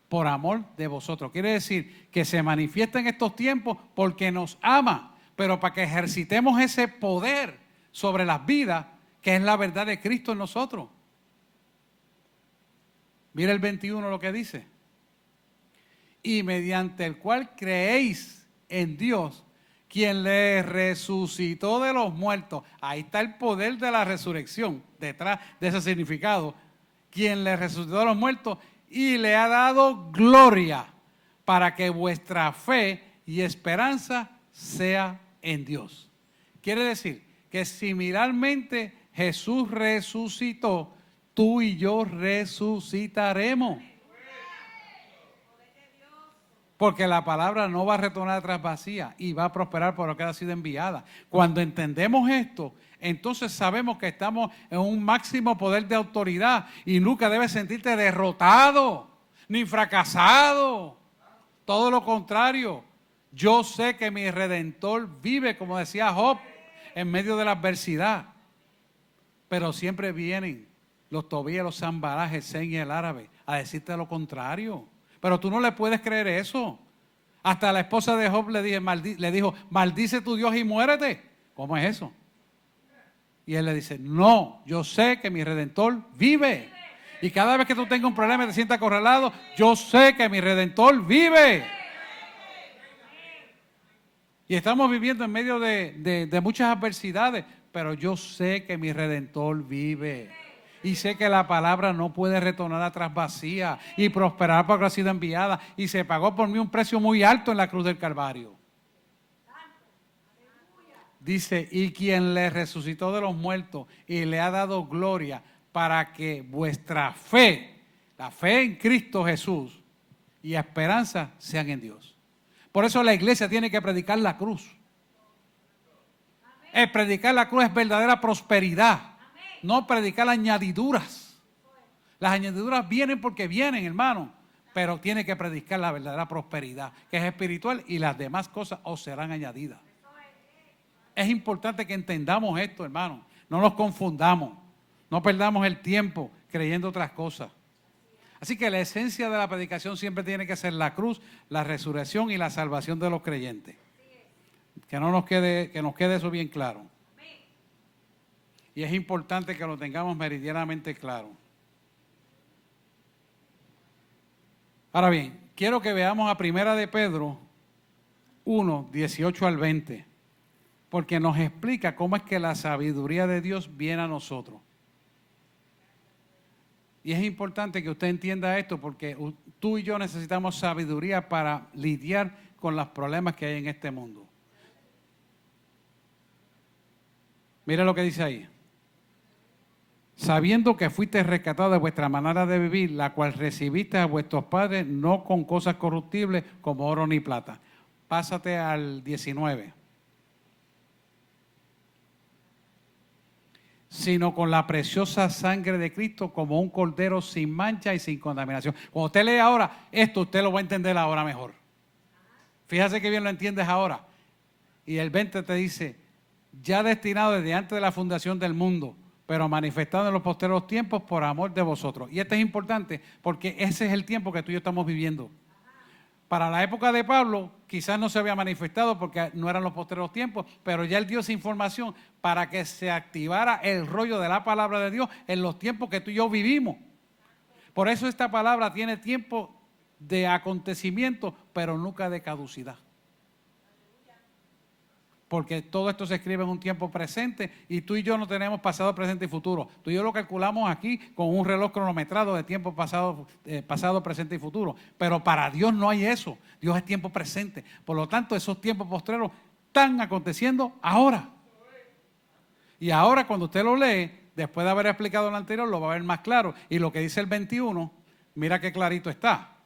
por amor de vosotros. Quiere decir que se manifiesta en estos tiempos porque nos ama, pero para que ejercitemos ese poder sobre las vidas, que es la verdad de Cristo en nosotros. Mira el 21 lo que dice. Y mediante el cual creéis en Dios, quien le resucitó de los muertos. Ahí está el poder de la resurrección, detrás de ese significado. Quien le resucitó de los muertos y le ha dado gloria para que vuestra fe y esperanza sea en Dios. Quiere decir que similarmente Jesús resucitó, tú y yo resucitaremos. Porque la palabra no va a retornar atrás vacía y va a prosperar por lo que ha sido enviada. Cuando entendemos esto, entonces sabemos que estamos en un máximo poder de autoridad y nunca debes sentirte derrotado ni fracasado. Todo lo contrario. Yo sé que mi Redentor vive, como decía Job, en medio de la adversidad. Pero siempre vienen los Tobías, los Sanbalá, Gesem y el árabe a decirte lo contrario. Pero tú no le puedes creer eso. Hasta la esposa de Job le dijo, maldice tu Dios y muérete. ¿Cómo es eso? Y él le dice, no, yo sé que mi Redentor vive. Y cada vez que tú tengas un problema y te sientas acorralado, yo sé que mi Redentor vive. Y estamos viviendo en medio de muchas adversidades, pero yo sé que mi Redentor vive. Y sé que la palabra no puede retornar atrás vacía y prosperar porque ha sido enviada. Y se pagó por mí un precio muy alto en la cruz del Calvario. Dice, y quien le resucitó de los muertos y le ha dado gloria para que vuestra fe, la fe en Cristo Jesús y esperanza sean en Dios. Por eso la iglesia tiene que predicar la cruz. El predicar la cruz es verdadera prosperidad. No predicar añadiduras. Las añadiduras vienen porque vienen, hermano. Pero tiene que predicar la verdadera prosperidad, que es espiritual, y las demás cosas os serán añadidas. Es importante que entendamos esto, hermano. No nos confundamos. No perdamos el tiempo creyendo otras cosas. Así que la esencia de la predicación siempre tiene que ser la cruz, la resurrección y la salvación de los creyentes. Que nos quede eso bien claro. Y es importante que lo tengamos meridianamente claro. Ahora bien, quiero que veamos a Primera de Pedro 1, 18 al 20, porque nos explica cómo es que la sabiduría de Dios viene a nosotros. Y es importante que usted entienda esto, porque tú y yo necesitamos sabiduría para lidiar con los problemas que hay en este mundo. Mira lo que dice ahí. Sabiendo que fuiste rescatados de vuestra manera de vivir, la cual recibiste a vuestros padres, no con cosas corruptibles como oro ni plata. Pásate al 19. Sino con la preciosa sangre de Cristo, como un cordero sin mancha y sin contaminación. Cuando usted lee ahora esto, usted lo va a entender ahora mejor. Fíjate que bien lo entiendes ahora. Y el 20 te dice, ya destinado desde antes de la fundación del mundo, pero manifestado en los posteriores tiempos por amor de vosotros. Y esto es importante porque ese es el tiempo que tú y yo estamos viviendo. Para la época de Pablo quizás no se había manifestado porque no eran los posteriores tiempos, pero ya él dio esa información para que se activara el rollo de la palabra de Dios en los tiempos que tú y yo vivimos. Por eso esta palabra tiene tiempo de acontecimiento, pero nunca de caducidad. Porque todo esto se escribe en un tiempo presente y tú y yo no tenemos pasado, presente y futuro. Tú y yo lo calculamos aquí con un reloj cronometrado de tiempo pasado, presente y futuro. Pero para Dios no hay eso. Dios es tiempo presente. Por lo tanto, esos tiempos postreros están aconteciendo ahora. Y ahora cuando usted lo lee, después de haber explicado lo anterior, lo va a ver más claro. Y lo que dice el 21, mira qué clarito está.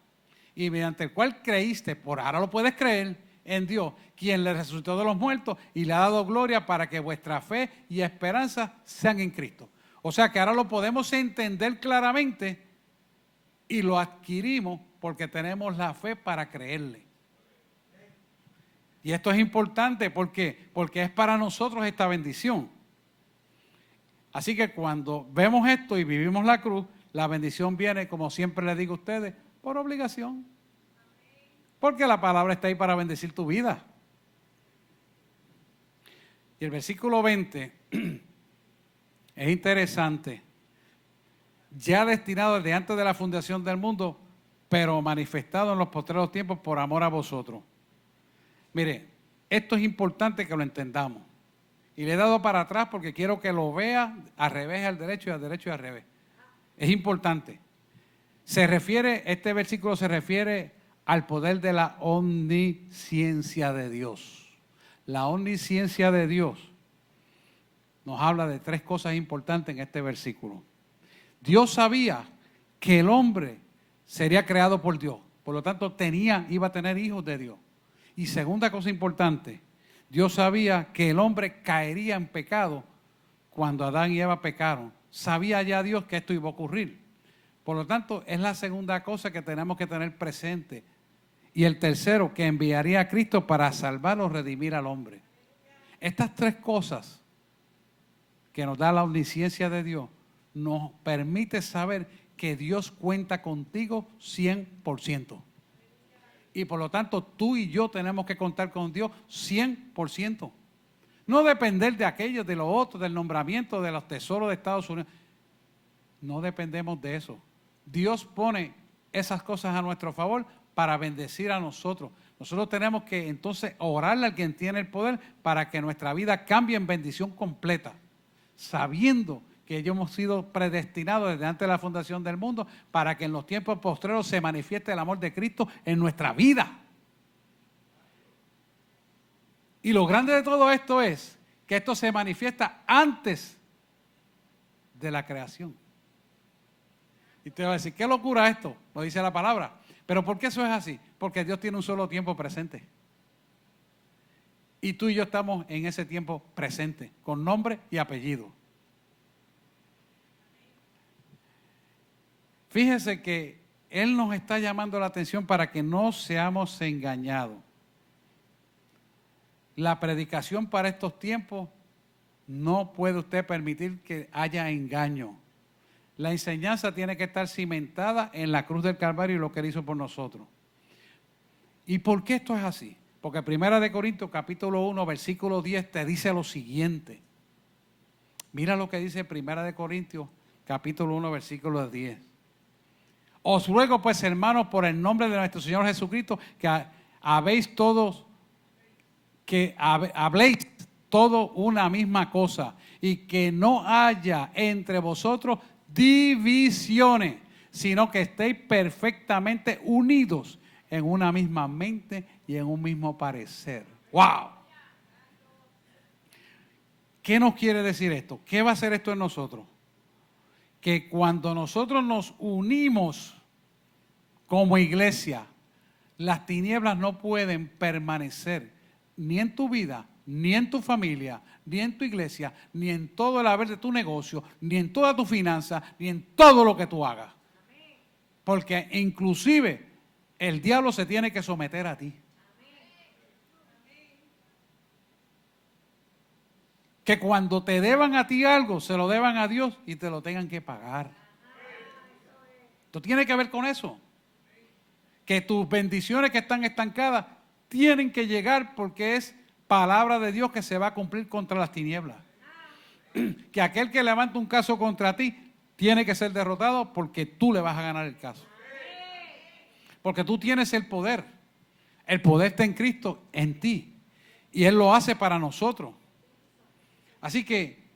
Y mediante el cual creíste, por ahora lo puedes creer, en Dios, quien le resucitó de los muertos y le ha dado gloria para que vuestra fe y esperanza sean en Cristo. O sea que ahora lo podemos entender claramente y lo adquirimos porque tenemos la fe para creerle. Y esto es importante porque es para nosotros esta bendición. Así que cuando vemos esto y vivimos la cruz, la bendición viene, como siempre les digo a ustedes, por obligación. Porque la palabra está ahí para bendecir tu vida. Y el versículo 20 es interesante. Ya destinado desde antes de la fundación del mundo, pero manifestado en los postreros tiempos por amor a vosotros. Mire, esto es importante que lo entendamos. Y le he dado para atrás porque quiero que lo vea al revés, al derecho y al derecho y al revés. Es importante. Este versículo se refiere al poder de la omnisciencia de Dios. La omnisciencia de Dios nos habla de tres cosas importantes en este versículo. Dios sabía que el hombre sería creado por Dios. Por lo tanto, iba a tener hijos de Dios. Y segunda cosa importante, Dios sabía que el hombre caería en pecado cuando Adán y Eva pecaron. Sabía ya Dios que esto iba a ocurrir. Por lo tanto, es la segunda cosa que tenemos que tener presente. Y el tercero, que enviaría a Cristo para salvar o redimir al hombre. Estas tres cosas que nos da la omnisciencia de Dios nos permite saber que Dios cuenta contigo 100%. Y por lo tanto, tú y yo tenemos que contar con Dios 100%. No depender de aquellos, de los otros, del nombramiento de los tesoros de Estados Unidos. No dependemos de eso. Dios pone esas cosas a nuestro favor para bendecir a nosotros. Nosotros tenemos que entonces orarle al quien tiene el poder para que nuestra vida cambie en bendición completa, sabiendo que ellos hemos sido predestinados desde antes de la fundación del mundo para que en los tiempos postreros se manifieste el amor de Cristo en nuestra vida. Y lo grande de todo esto es que esto se manifiesta antes de la creación. Y te va a decir, ¿qué locura esto? Lo dice la palabra. ¿Pero por qué eso es así? Porque Dios tiene un solo tiempo presente. Y tú y yo estamos en ese tiempo presente, con nombre y apellido. Fíjese que Él nos está llamando la atención para que no seamos engañados. La predicación para estos tiempos no puede usted permitir que haya engaño. La enseñanza tiene que estar cimentada en la cruz del Calvario y lo que Él hizo por nosotros. ¿Y por qué esto es así? Porque 1 Corintios capítulo 1 versículo 10 te dice lo siguiente. Mira lo que dice 1 Corintios capítulo 1 versículo 10. Os ruego pues, hermanos, por el nombre de nuestro Señor Jesucristo, que habléis todo una misma cosa y que no haya entre vosotros divisiones, sino que estéis perfectamente unidos en una misma mente y en un mismo parecer. ¡Wow! ¿Qué nos quiere decir esto? ¿Qué va a hacer esto en nosotros? Que cuando nosotros nos unimos como iglesia, las tinieblas no pueden permanecer ni en tu vida, ni en tu familia, ni en tu iglesia, ni en todo el haber de tu negocio, ni en toda tu finanza, ni en todo lo que tú hagas. Porque inclusive el diablo se tiene que someter a ti. Que cuando te deban a ti algo, se lo deban a Dios y te lo tengan que pagar. Esto tiene que ver con eso. Que tus bendiciones que están estancadas tienen que llegar porque es palabra de Dios que se va a cumplir contra las tinieblas. Que aquel que levanta un caso contra ti tiene que ser derrotado porque tú le vas a ganar el caso. Porque tú tienes el poder. El poder está en Cristo, en ti. Y Él lo hace para nosotros. Así que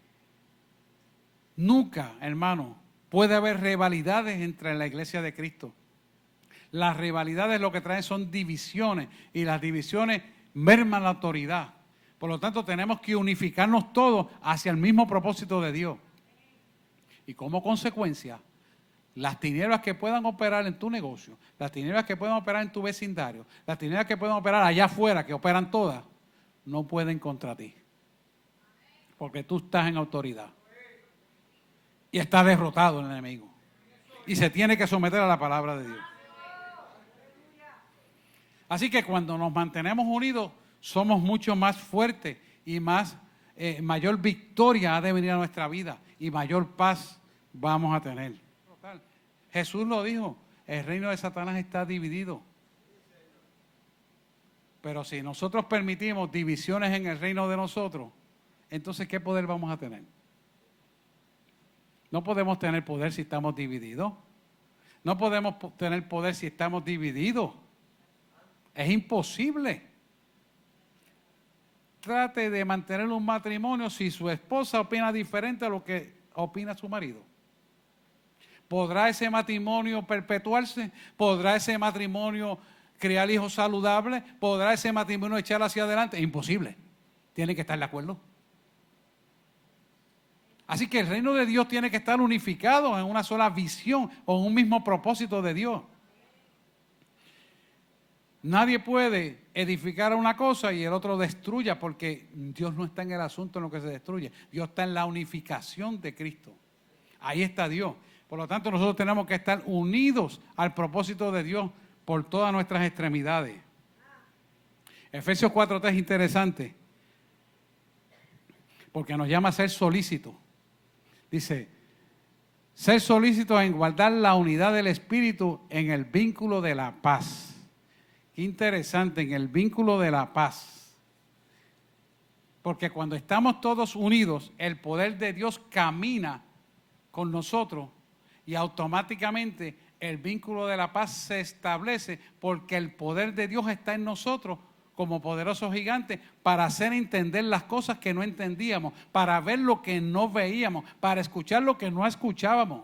nunca, hermano, puede haber rivalidades entre la iglesia de Cristo. Las rivalidades lo que traen son divisiones y las divisiones merman la autoridad. Por lo tanto, tenemos que unificarnos todos hacia el mismo propósito de Dios. Y como consecuencia, las tinieblas que puedan operar en tu negocio, las tinieblas que puedan operar en tu vecindario, las tinieblas que puedan operar allá afuera, que operan todas, no pueden contra ti. Porque tú estás en autoridad. Y está derrotado el enemigo. Y se tiene que someter a la palabra de Dios. Así que cuando nos mantenemos unidos, somos mucho más fuertes y mayor victoria ha de venir a nuestra vida. y mayor paz vamos a tener. Jesús lo dijo, el reino de Satanás está dividido. Pero si nosotros permitimos divisiones en el reino de nosotros, entonces ¿qué poder vamos a tener? No podemos tener poder si estamos divididos. No podemos tener poder si estamos divididos. Es imposible. Trate de mantener un matrimonio si su esposa opina diferente a lo que opina su marido. ¿Podrá ese matrimonio perpetuarse? ¿Podrá ese matrimonio criar hijos saludables? ¿Podrá ese matrimonio echar hacia adelante? Es imposible. Tienen que estar de acuerdo. Así que el reino de Dios tiene que estar unificado en una sola visión o en un mismo propósito de Dios. Nadie puede edificar una cosa y el otro destruya, porque Dios no está en el asunto en lo que se destruye. Dios está en la unificación de Cristo. Ahí está Dios. Por lo tanto, nosotros tenemos que estar unidos al propósito de Dios por todas nuestras extremidades. Efesios 4:3 es interesante, porque nos llama a ser solícitos. Dice, ser solícitos en guardar la unidad del Espíritu en el vínculo de la paz. Qué interesante, en el vínculo de la paz. Porque cuando estamos todos unidos, el poder de Dios camina con nosotros y automáticamente el vínculo de la paz se establece, porque el poder de Dios está en nosotros como poderosos gigantes para hacer entender las cosas que no entendíamos, para ver lo que no veíamos, para escuchar lo que no escuchábamos.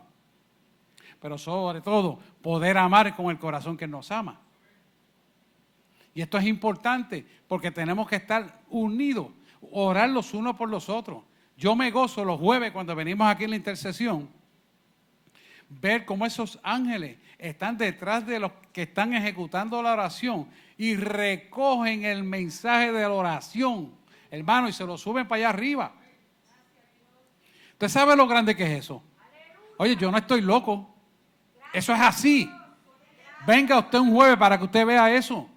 Pero sobre todo, poder amar con el corazón que nos ama. Y esto es importante porque tenemos que estar unidos, orar los unos por los otros. Yo me gozo los jueves cuando venimos aquí en la intercesión, ver cómo esos ángeles están detrás de los que están ejecutando la oración y recogen el mensaje de la oración, hermano, y se lo suben para allá arriba. ¿Usted sabe lo grande que es eso? Oye, yo no estoy loco. Eso es así. Venga usted un jueves para que usted vea eso.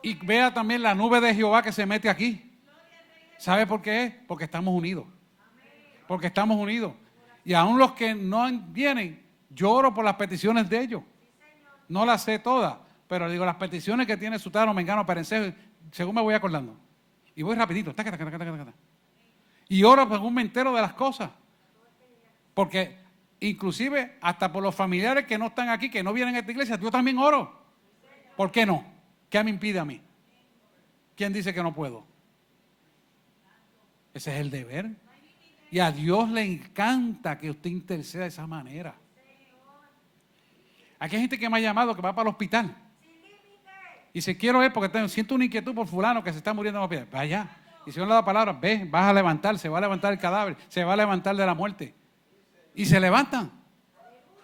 Y vea también la nube de Jehová que se mete aquí. ¿Sabe por qué es? Porque estamos unidos. Porque estamos unidos. Y aún los que no vienen, yo oro por las peticiones de ellos. No las sé todas, pero digo, las peticiones que tiene Sutano, Mengano, Perencejo, según me voy acordando. Y voy rapidito. Y oro según me entero de las cosas. Porque inclusive hasta por los familiares que no están aquí, que no vienen a esta iglesia, yo también oro. ¿Por qué no? ¿Qué me impide a mí? ¿Quién dice que no puedo? Ese es el deber. Y a Dios le encanta que usted interceda de esa manera. Aquí hay gente que me ha llamado que va para el hospital. Y dice, quiero ver porque siento una inquietud por fulano que se está muriendo en el hospital. Vaya. Y si uno le da palabra, ve, vas a levantar, se va a levantar el cadáver, se va a levantar de la muerte. Y se levantan.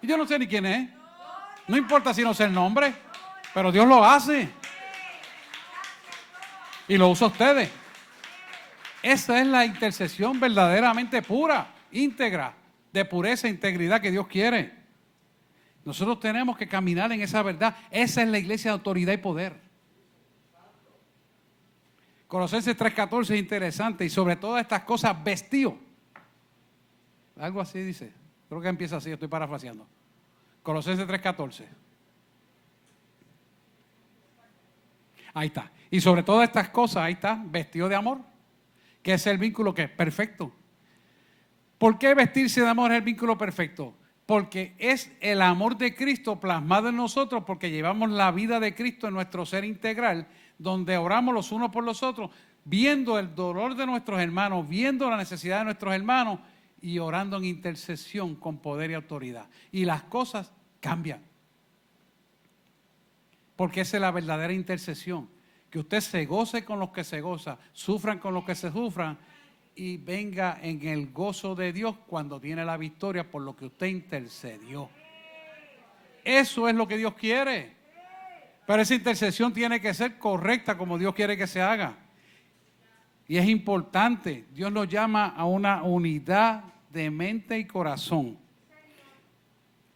Y yo no sé ni quién es. No importa si no sé el nombre, pero Dios lo hace. Y lo usa ustedes. Esa es la intercesión verdaderamente pura, íntegra, de pureza e integridad que Dios quiere. Nosotros tenemos que caminar en esa verdad. Esa es la iglesia de autoridad y poder. Colosenses 3:14 es interesante. Y sobre todas estas cosas, vestido. Algo así dice. Creo que empieza así, estoy parafraseando. Colosenses 3:14. Ahí está. Y sobre todas estas cosas, ahí está, vestido de amor. Que es el vínculo que es perfecto. ¿Por qué vestirse de amor es el vínculo perfecto? Porque es el amor de Cristo plasmado en nosotros, porque llevamos la vida de Cristo en nuestro ser integral, donde oramos los unos por los otros, viendo el dolor de nuestros hermanos, viendo la necesidad de nuestros hermanos y orando en intercesión con poder y autoridad. Y las cosas cambian. Porque esa es la verdadera intercesión. Que usted se goce con los que se gozan, sufran con los que se sufran y venga en el gozo de Dios cuando tiene la victoria por lo que usted intercedió. Eso es lo que Dios quiere. Pero esa intercesión tiene que ser correcta como Dios quiere que se haga. Y es importante, Dios nos llama a una unidad de mente y corazón.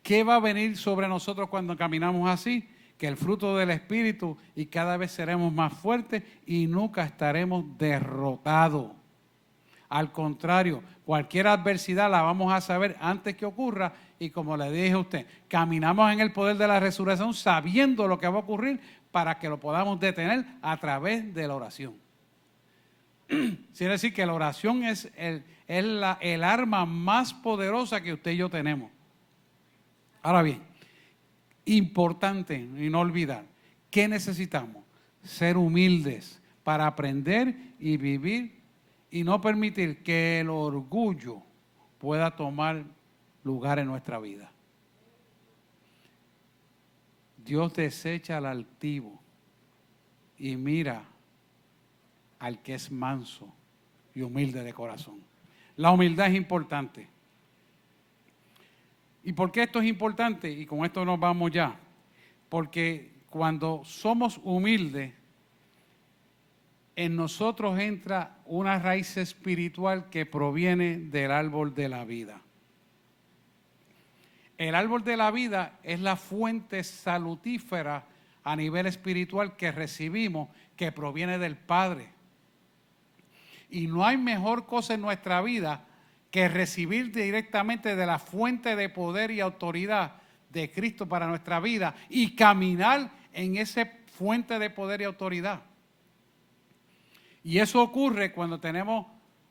¿Qué va a venir sobre nosotros cuando caminamos así? Que el fruto del Espíritu, y cada vez seremos más fuertes y nunca estaremos derrotados. Al contrario, cualquier adversidad la vamos a saber antes que ocurra y como le dije a usted, caminamos en el poder de la resurrección sabiendo lo que va a ocurrir para que lo podamos detener a través de la oración. Quiere decir que la oración es el arma más poderosa que usted y yo tenemos. Ahora bien, importante y no olvidar, ¿qué necesitamos? Ser humildes para aprender y vivir y no permitir que el orgullo pueda tomar lugar en nuestra vida. Dios desecha al altivo y mira al que es manso y humilde de corazón. La humildad es importante. ¿Y por qué esto es importante? Y con esto nos vamos ya. Porque cuando somos humildes, en nosotros entra una raíz espiritual que proviene del árbol de la vida. El árbol de la vida es la fuente salutífera a nivel espiritual que recibimos, que proviene del Padre. Y no hay mejor cosa en nuestra vida que recibir directamente de la fuente de poder y autoridad de Cristo para nuestra vida y caminar en esa fuente de poder y autoridad. Y eso ocurre cuando tenemos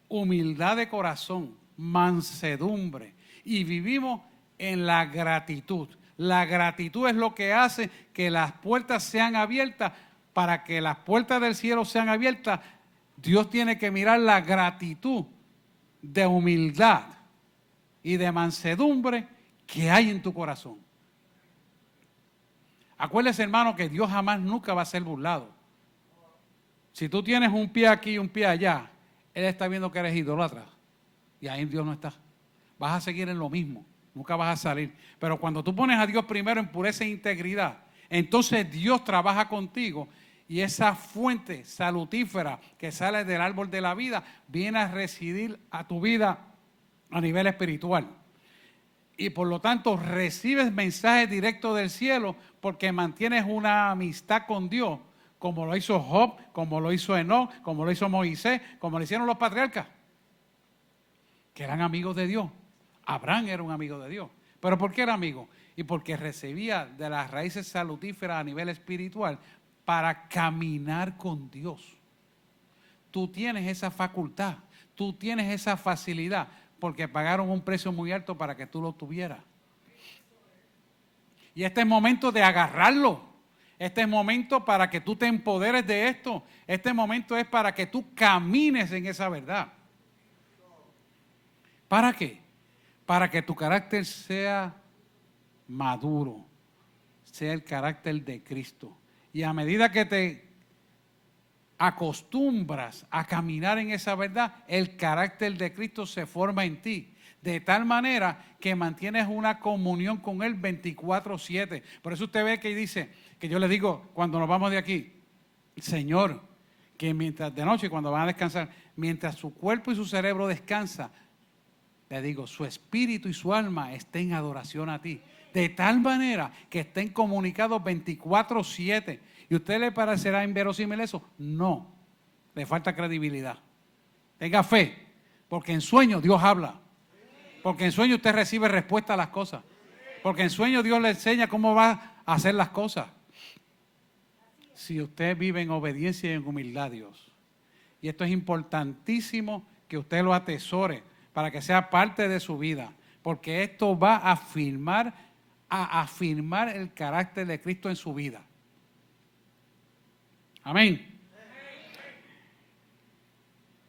humildad de corazón, mansedumbre y vivimos en la gratitud. La gratitud es lo que hace que las puertas sean abiertas. Para que las puertas del cielo sean abiertas, Dios tiene que mirar la gratitud de humildad y de mansedumbre que hay en tu corazón. Acuérdese, hermano, que Dios jamás nunca va a ser burlado. Si tú tienes un pie aquí y un pie allá, Él está viendo que eres idólatra y ahí Dios no está. Vas a seguir en lo mismo, nunca vas a salir. Pero cuando tú pones a Dios primero en pureza e integridad, entonces Dios trabaja contigo y esa fuente salutífera que sale del árbol de la vida viene a residir a tu vida a nivel espiritual. Y por lo tanto recibes mensajes directos del cielo porque mantienes una amistad con Dios, como lo hizo Job, como lo hizo Enoc, como lo hizo Moisés, como lo hicieron los patriarcas, que eran amigos de Dios. Abraham era un amigo de Dios. ¿Pero por qué era amigo? Y porque recibía de las raíces salutíferas a nivel espiritual para caminar con Dios. Tú tienes esa facultad, tú tienes esa facilidad, porque pagaron un precio muy alto para que tú lo tuvieras. Y este es momento de agarrarlo. Este es momento para que tú te empoderes de esto. Este momento es para que tú camines en esa verdad. ¿Para qué? Para que tu carácter sea maduro, sea el carácter de Cristo. Y a medida que te acostumbras a caminar en esa verdad, el carácter de Cristo se forma en ti. De tal manera que mantienes una comunión con Él 24/7. Por eso usted ve que dice, que yo le digo cuando nos vamos de aquí, Señor, que mientras de noche cuando van a descansar, mientras su cuerpo y su cerebro descansa, le digo, su espíritu y su alma estén en adoración a ti. De tal manera que estén comunicados 24/7. ¿Y a usted le parecerá inverosímil eso? No, le falta credibilidad. Tenga fe, porque en sueño Dios habla. Porque en sueño usted recibe respuesta a las cosas. Porque en sueño Dios le enseña cómo va a hacer las cosas. Si usted vive en obediencia y en humildad a Dios. Y esto es importantísimo que usted lo atesore para que sea parte de su vida. Porque esto va a afirmar el carácter de Cristo en su vida. Amén.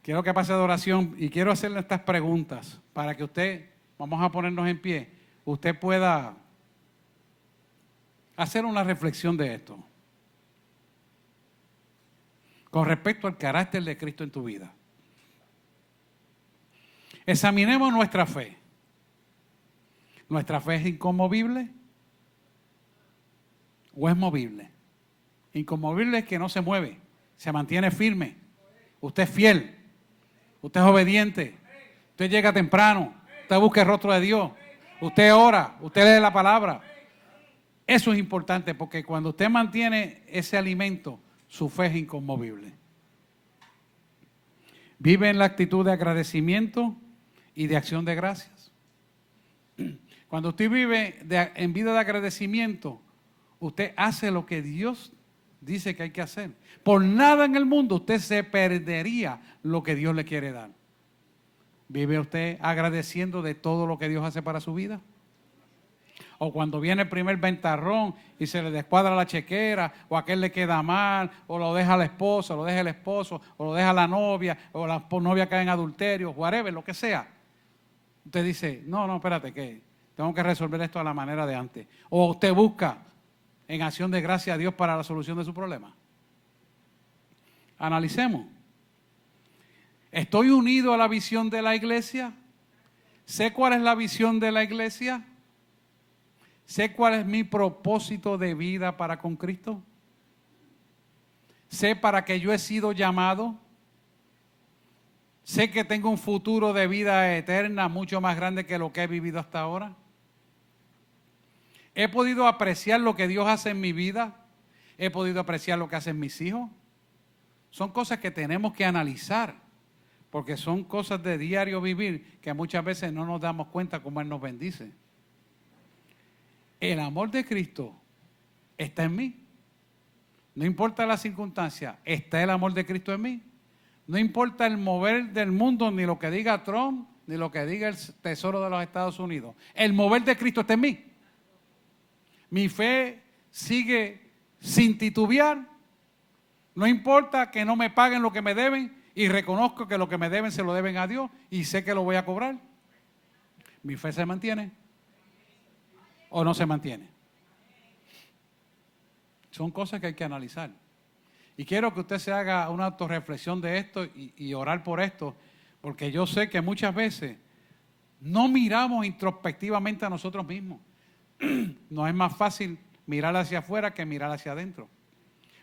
Quiero que pase de oración y quiero hacerle estas preguntas para que usted, vamos a ponernos en pie, usted pueda hacer una reflexión de esto. Con respecto al carácter de Cristo en tu vida. Examinemos nuestra fe. ¿Nuestra fe es inconmovible o es movible? Inconmovible es que no se mueve, se mantiene firme. Usted es fiel. Usted es obediente, usted llega temprano, usted busca el rostro de Dios, usted ora, usted lee la palabra. Eso es importante porque cuando usted mantiene ese alimento, su fe es inconmovible. Vive en la actitud de agradecimiento y de acción de gracias. Cuando usted vive en vida de agradecimiento, usted hace lo que Dios dice que hay que hacer. Por nada en el mundo usted se perdería lo que Dios le quiere dar. ¿Vive usted agradeciendo de todo lo que Dios hace para su vida? O cuando viene el primer ventarrón y se le descuadra la chequera, o aquel le queda mal, o lo deja la esposa, o lo deja el esposo, o lo deja la novia, o la novia cae en adulterio, whatever, lo que sea. Usted dice, no, espérate, que tengo que resolver esto a la manera de antes. O usted busca en acción de gracia a Dios para la solución de su problema. Analicemos. ¿Estoy unido a la visión de la iglesia? ¿Sé cuál es la visión de la iglesia? ¿Sé cuál es mi propósito de vida para con Cristo? ¿Sé para qué yo he sido llamado? ¿Sé que tengo un futuro de vida eterna mucho más grande que lo que he vivido hasta ahora? ¿He podido apreciar lo que Dios hace en mi vida? ¿He podido apreciar lo que hacen mis hijos? Son cosas que tenemos que analizar, porque son cosas de diario vivir que muchas veces no nos damos cuenta cómo Él nos bendice. El amor de Cristo está en mí. No importa la circunstancia, está el amor de Cristo en mí. No importa el mover del mundo, ni lo que diga Trump, ni lo que diga el Tesoro de los Estados Unidos. El mover de Cristo está en mí. Mi fe sigue sin titubear. No importa que no me paguen lo que me deben y reconozco que lo que me deben se lo deben a Dios y sé que lo voy a cobrar. Mi fe se mantiene o no se mantiene. Son cosas que hay que analizar. Y quiero que usted se haga una autorreflexión de esto y orar por esto, porque yo sé que muchas veces no miramos introspectivamente a nosotros mismos. No es más fácil mirar hacia afuera que mirar hacia adentro.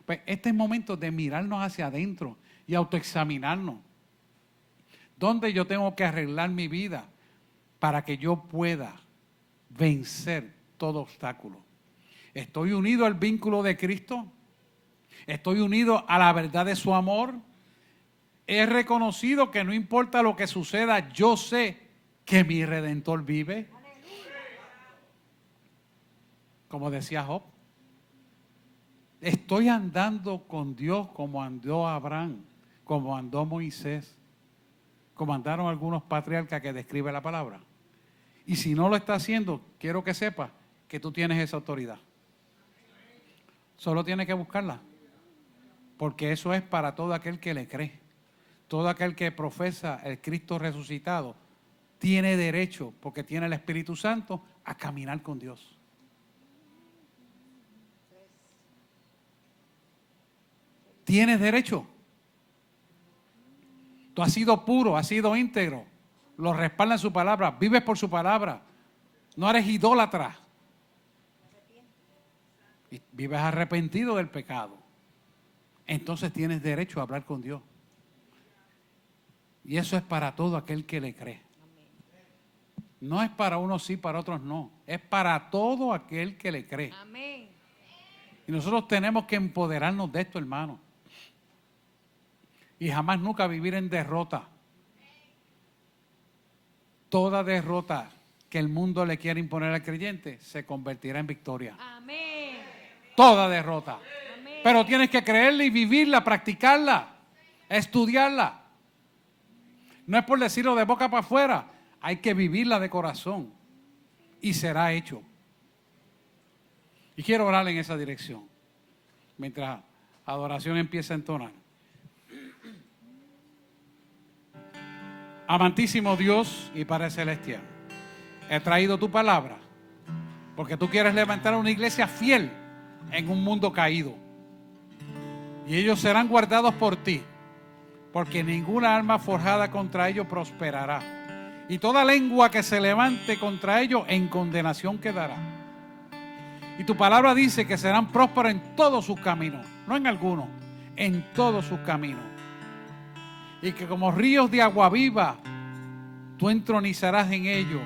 Pues este es el momento de mirarnos hacia adentro y autoexaminarnos. ¿Dónde yo tengo que arreglar mi vida para que yo pueda vencer todo obstáculo? ¿Estoy unido al vínculo de Cristo? ¿Estoy unido a la verdad de su amor? He reconocido que no importa lo que suceda, yo sé que mi Redentor vive. Como decía Job, estoy andando con Dios como andó Abraham, como andó Moisés, como andaron algunos patriarcas que describe la palabra. Y si no lo está haciendo, quiero que sepas que tú tienes esa autoridad. Solo tienes que buscarla. Porque eso es para todo aquel que le cree. Todo aquel que profesa el Cristo resucitado tiene derecho, porque tiene el Espíritu Santo, a caminar con Dios. Tienes derecho. Tú has sido puro, has sido íntegro. Lo respalda en su palabra. Vives por su palabra. No eres idólatra. Y vives arrepentido del pecado. Entonces tienes derecho a hablar con Dios. Y eso es para todo aquel que le cree. No es para unos sí, para otros no. Es para todo aquel que le cree. Amén. Y nosotros tenemos que empoderarnos de esto, hermano. Y jamás nunca vivir en derrota. Toda derrota que el mundo le quiera imponer al creyente se convertirá en victoria. Amén. Toda derrota. Amén. Pero tienes que creerla y vivirla, practicarla, estudiarla. No es por decirlo de boca para afuera, hay que vivirla de corazón y será hecho. Y quiero orar en esa dirección mientras adoración empieza a entonar. Amantísimo Dios y Padre Celestial, he traído tu palabra porque tú quieres levantar una iglesia fiel en un mundo caído. Y ellos serán guardados por ti, porque ninguna arma forjada contra ellos prosperará. Y toda lengua que se levante contra ellos en condenación quedará. Y tu palabra dice que serán prósperos en todos sus caminos, no en algunos, en todos sus caminos. Y que como ríos de agua viva, tú entronizarás en ellos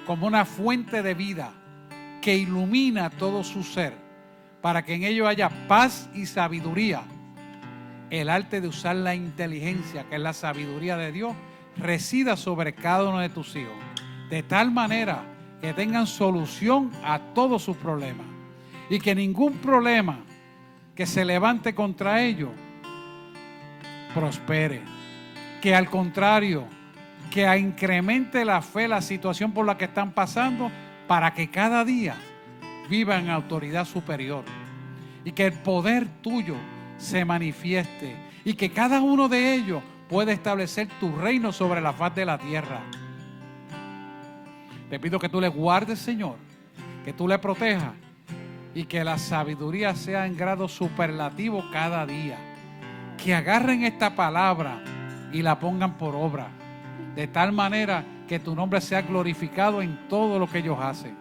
como una fuente de vida que ilumina todo su ser, para que en ellos haya paz y sabiduría el arte de usar la inteligencia, que es la sabiduría de Dios, resida sobre cada uno de tus hijos, de tal manera que tengan solución a todos sus problemas y que ningún problema que se levante contra ellos prospere, que al contrario, que incremente la fe, la situación por la que están pasando, para que cada día vivan en autoridad superior y que el poder tuyo se manifieste y que cada uno de ellos pueda establecer tu reino sobre la faz de la tierra. Te pido que tú le guardes, Señor, que tú le protejas y que la sabiduría sea en grado superlativo cada día. Que agarren esta palabra y la pongan por obra, de tal manera que tu nombre sea glorificado en todo lo que ellos hacen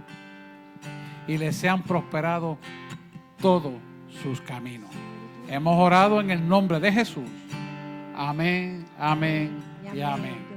y les sean prosperados todos sus caminos. Hemos orado en el nombre de Jesús. Amén, amén y amén.